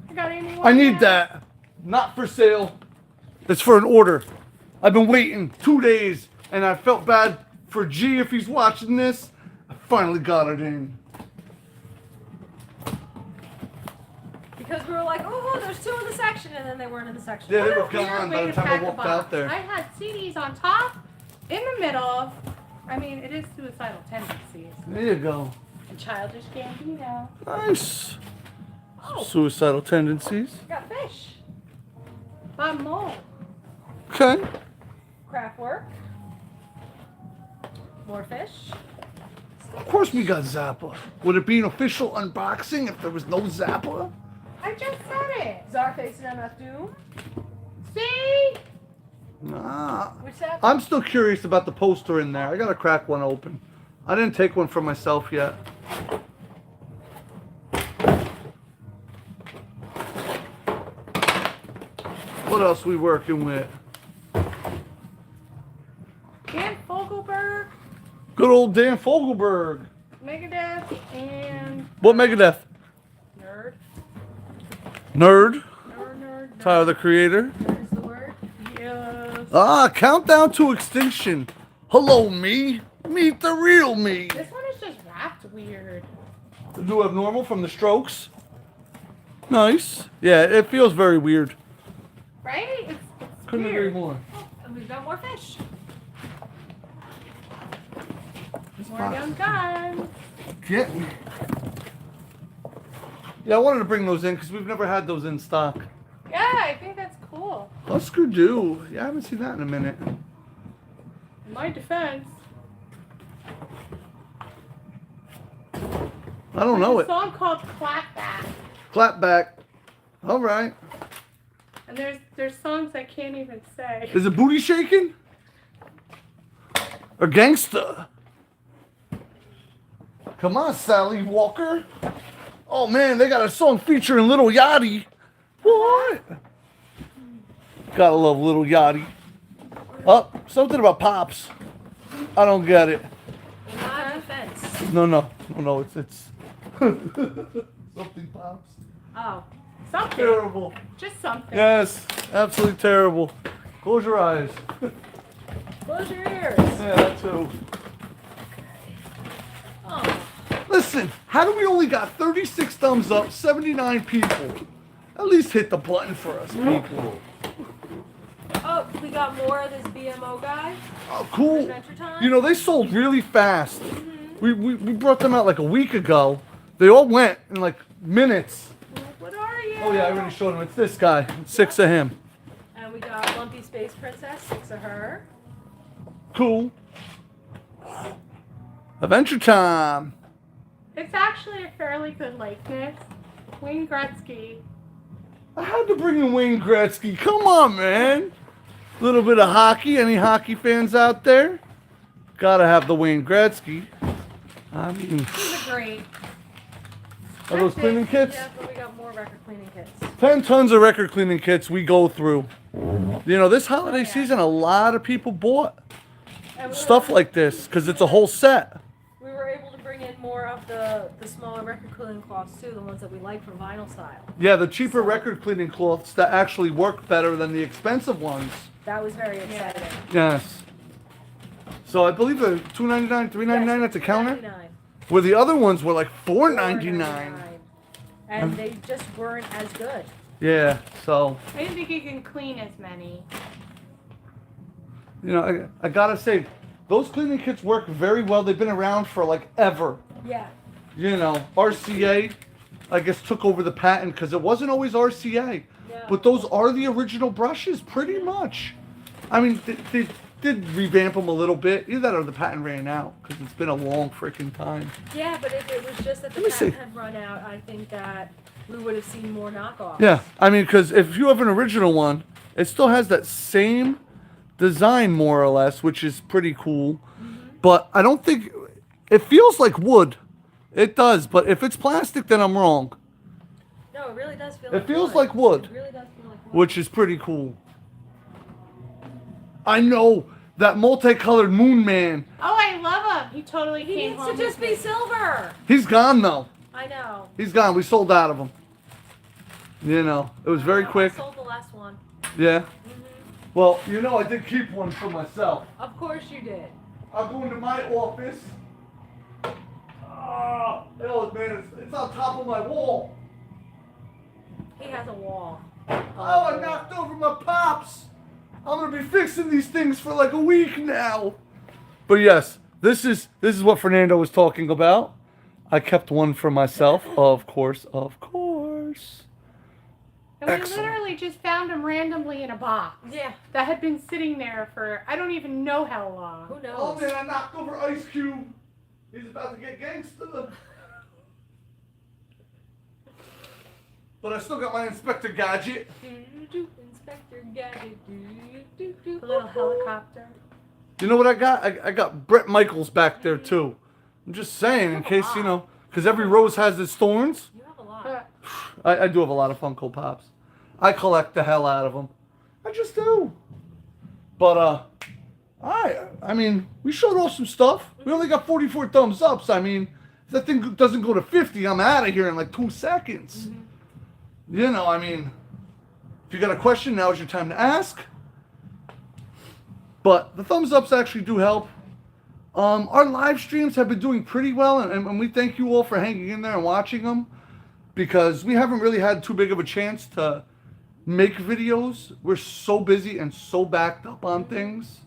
I got anyone I need else? that. Not for sale. It's for an order. I've been waiting 2 days, and I felt bad for G if he's watching this. I finally got it in. Because we were like, oh, there's 2 in the section, and then they weren't in the section. Yeah, they What were a weird gone by way the to time I pack a walked box. out there. I had CDs on top, in the middle. I mean, it is suicidal tendencies. There you go. And childish Gambino. Nice. Oh, Suicidal tendencies. got fish. Bob Mole. Okay. Kraftwerk. More fish. Of course we got Zappa. Would it be an official unboxing if there was no Zappa? I just said it. Czarface and MF Doom. See? Nah. Which that? I'm still curious about the poster in there. I gotta crack one open. I didn't take one for myself yet. What else we working with? Dan Fogelberg, Good old Dan Fogelberg. Megadeth, and What Megadeth? Nerd. Nerd. Nerd. Tyler the Creator. Nerd is the word. Yes. Ah, Countdown to Extinction. Hello, me. Meet the real me. This one is just wrapped weird. The new abnormal from the Strokes. Nice. Yeah, it feels very weird. Right? It's Couldn't agree weird. more. And we've got more fish. More young guns. Get me. Yeah, I wanted to bring those in because we've never had those in stock. Yeah, I think that's cool. Husker Du. Yeah, I haven't seen that in a minute. In my defense. I don't know There's it. a song called Clapback. Clapback. All right. And there's songs I can't even say. Is it booty shaking? Or gangsta? Come on, Sally Walker. Oh man, they got a song featuring Little Yachty. What? Gotta love Little Yachty. Oh, something about Pops. I don't get it. In my defense. No, it's something Pops. Oh. Something. Terrible. Just something. Yes, absolutely terrible. Close your eyes. Close your ears. Yeah, that too. Oh. Listen, how do we only got 36 thumbs up, 79 people? At least hit the button for us, people. Oh, we got more of this BMO guy. Oh, cool. Adventure Time. You know, they sold really fast. We brought them out like a week ago. They all went in like minutes. What are you? Oh yeah, I already showed them. It's this guy. 6 of him. And we got Lumpy Space Princess, 6 of her. Cool. Adventure Time. It's actually a fairly good likeness. Wayne Gretzky. I had to bring in Wayne Gretzky. Come on, man. A little bit of hockey. Any hockey fans out there? Gotta have the Wayne Gretzky. I mean, He's a great. are those cleaning kits? Yeah, but we got more record cleaning kits. 10 tons of record cleaning kits we go through. You know, this holiday season, a lot of people bought And we stuff were, like this because it's a whole set. we were able to bring in more of the smaller record cleaning cloths too, the ones that we like from vinyl style. Yeah, the cheaper record cleaning cloths that actually work better than the expensive ones. That was very exciting. Yes. So I believe they're $2.99, $3.99 at the counter. $2.99. Where the other ones were like $4.99. $4.99. And they just weren't as good. Yeah, so, I didn't think you can clean as many. you know, I gotta say, those cleaning kits work very well. They've been around for like ever. Yeah. You know, RCA, I guess, took over the patent because it wasn't always RCA. No. But those are the original brushes, pretty much. I mean, they did revamp them a little bit. Either that or the patent ran out because it's been a long freaking time. Yeah, but if it was just that the Let me see. patent had run out, I think that we would have seen more knockoffs. Yeah, I mean, because if you have an original one, it still has that same design, more or less, which is pretty cool. But I don't think it feels like wood. It does, but if it's plastic, then I'm wrong. No, it really does feel It like feels wood. like wood. It really does feel like wood. Which is pretty cool. I know that multicolored Moon Man. Oh, I love him. He totally He came needs home to just with be me. silver. He's gone though. I know. He's gone. We sold out of him. You know, it was very I quick. sold the last one. Yeah. Well, you know, I did keep one for myself. Of course you did. I'll go into my office. Oh, man, it's on top of my wall. He has a wall. Oh, I knocked over my pops. I'm gonna be fixing these things for like a week now. But yes, this is what Fernando was talking about. I kept one for myself, of course. And we Excellent. literally just found him randomly in a box Yeah. that had been sitting there for I don't even know how long. Who knows? Oh man, I knocked over Ice Cube. He's about to get gangsta. But I still got my Inspector Gadget. Inspector Gadget. The little helicopter. You know what I got? I got Bret Michaels back there too. I'm just saying, in case, you know, because every rose has its thorns. You have a lot. I do have a lot of Funko Pops. I collect the hell out of them. I just do. But, I mean, we showed off some stuff. We only got 44 thumbs up. So, I mean, if that thing doesn't go to 50, I'm out of here in like 2 seconds. You know, I mean, if you got a question, now is your time to ask. But the thumbs ups actually do help. Our live streams have been doing pretty well, and we thank you all for hanging in there and watching them. because we haven't really had too big of a chance to make videos. We're so busy and so backed up on things.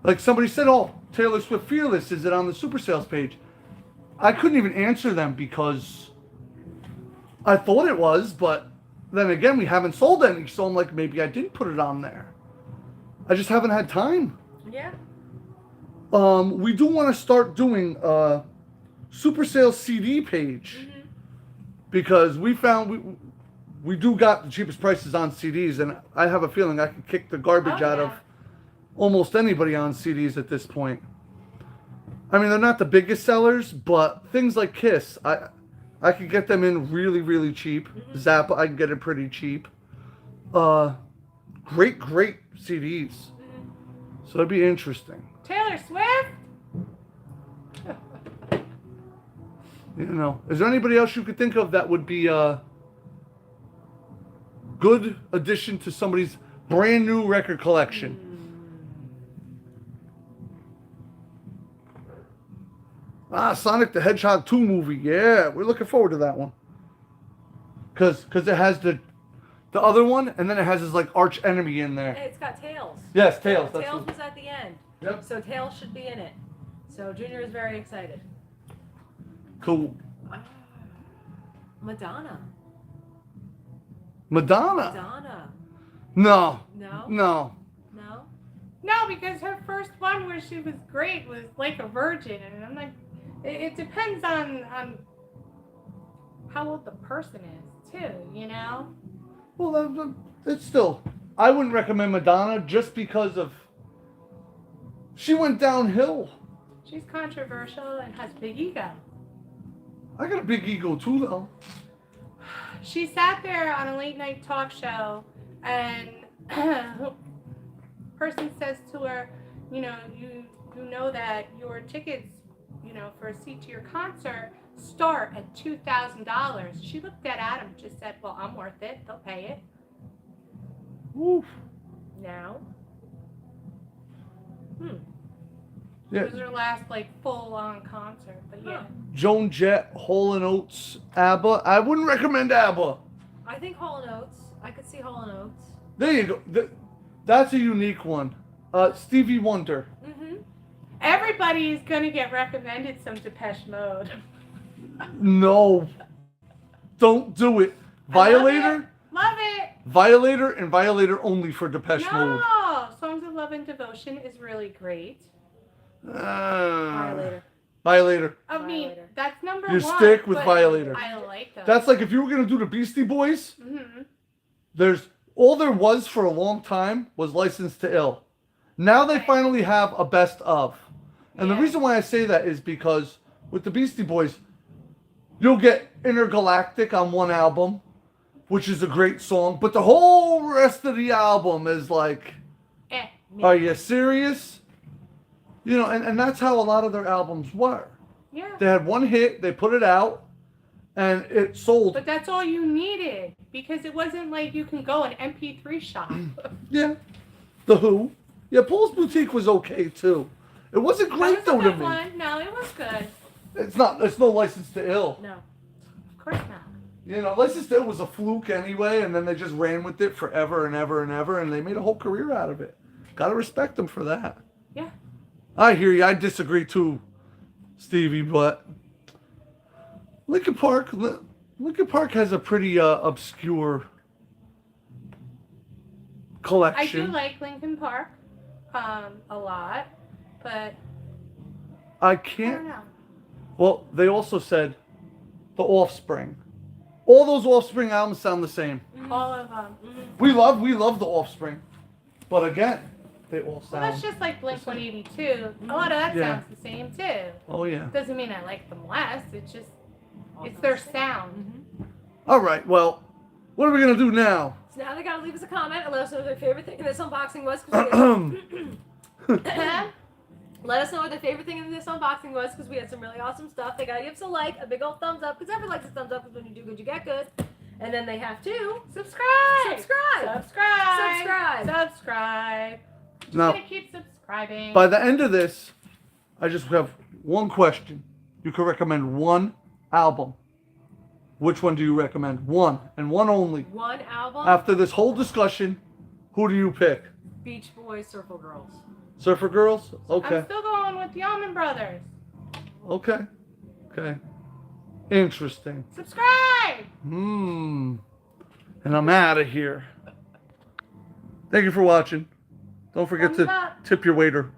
Like somebody said, oh, Taylor Swift Fearless, is it on the Super Sales page? I couldn't even answer them because I thought it was, but then again, we haven't sold any, so I'm like, maybe I didn't put it on there. I just haven't had time. Yeah. We do want to start doing a Super Sales CD page because we found we do got the cheapest prices on CDs, and I have a feeling I can kick the garbage out of almost anybody on CDs at this point. I mean, they're not the biggest sellers, but things like Kiss, I could get them in really, really cheap. Zappa, I can get it pretty cheap. Great CDs. So it'd be interesting. Taylor Swift? You know, is there anybody else you could think of that would be a good addition to somebody's brand new record collection? Sonic the Hedgehog 2 movie. Yeah, we're looking forward to that one. Cause it has the other one, and then it has his like arch enemy in there. Hey, it's got Tails. Yes, Tails. That's Tails was at the end. Yep. So Tails should be in it. So Junior is very excited. Cool. Madonna. Madonna. No. No? No. No? No, because her first one where she was great was Like a Virgin, and I'm like, it depends on how old the person is too, you know? Well, it's still. I wouldn't recommend Madonna just because of. She went downhill. She's controversial and has big ego. I got a big ego too, though. She sat there on a late night talk show, and person says to her, you know, you know that your tickets, you know, for a seat to your concert start at $2,000. She looked at Adam and just said, well, I'm worth it. They'll pay it. Woof. Now. Yeah. It was her last, like, full-on concert, but yeah. Joan Jett, Hall & Oates, ABBA. I wouldn't recommend ABBA. I think Hall & Oates. I could see Hall & Oates. There you go. That's a unique one. Stevie Wonder. Everybody's gonna get recommended some Depeche Mode. No. Don't do it. Violator? Love it. Violator and Violator only for Depeche Mode. No, Songs of Love and Devotion is really great. Violator. I mean, Violator. that's number You one. stick with but Violator. I like them. That's like if you were going to do the Beastie Boys, all there was for a long time was License to Ill. Now they finally have a best of. And the reason why I say that is because with the Beastie Boys, you'll get Intergalactic on one album, which is a great song, but the whole rest of the album is like, are you serious? You know, and that's how a lot of their albums were. Yeah. They had one hit, they put it out, and it sold. But that's all you needed, because it wasn't like you can go an MP3 shop. Yeah. The Who. Yeah, Paul's Boutique was okay too. It wasn't great though to me. No, it was good. It's no License to Ill. No. Of course not. You know, License to Ill was a fluke anyway, and then they just ran with it forever and ever and ever, and they made a whole career out of it. Gotta respect them for that. Yeah. I hear you. I disagree too, Stevie, but Linkin Park has a pretty obscure collection. I do like Linkin Park a lot, but I I can't. don't know. Well, they also said the Offspring. All those Offspring albums sound the same. All of them. We love the Offspring, but again, they all Well, sound. that's just like Blink-182. A lot of that sounds the same too. Oh yeah. Doesn't mean I like them less. It's just, it's their sound. All right. Well, what are we gonna do now? So now they gotta leave us a comment and let us know what their favorite thing in this unboxing was. 'Cause let us know what their favorite thing in this unboxing was, because we had some really awesome stuff. They gotta give us a like, a big old thumbs up, because everyone likes a thumbs up, because when you do good, you get good. And then they have to Subscribe. subscribe. Just Now, Gonna keep subscribing. by the end of this, I just have one question. You could recommend one album. Which one do you recommend? One and one only. One album. After this whole discussion, who do you pick? Beach Boys, Surfer Girls. Surfer Girls? Okay. I'm still going with the Allman Brothers. Okay. Okay. Interesting. Subscribe! And I'm out of here. Thank you for watching. Don't forget Thumbs to up. tip your waiter.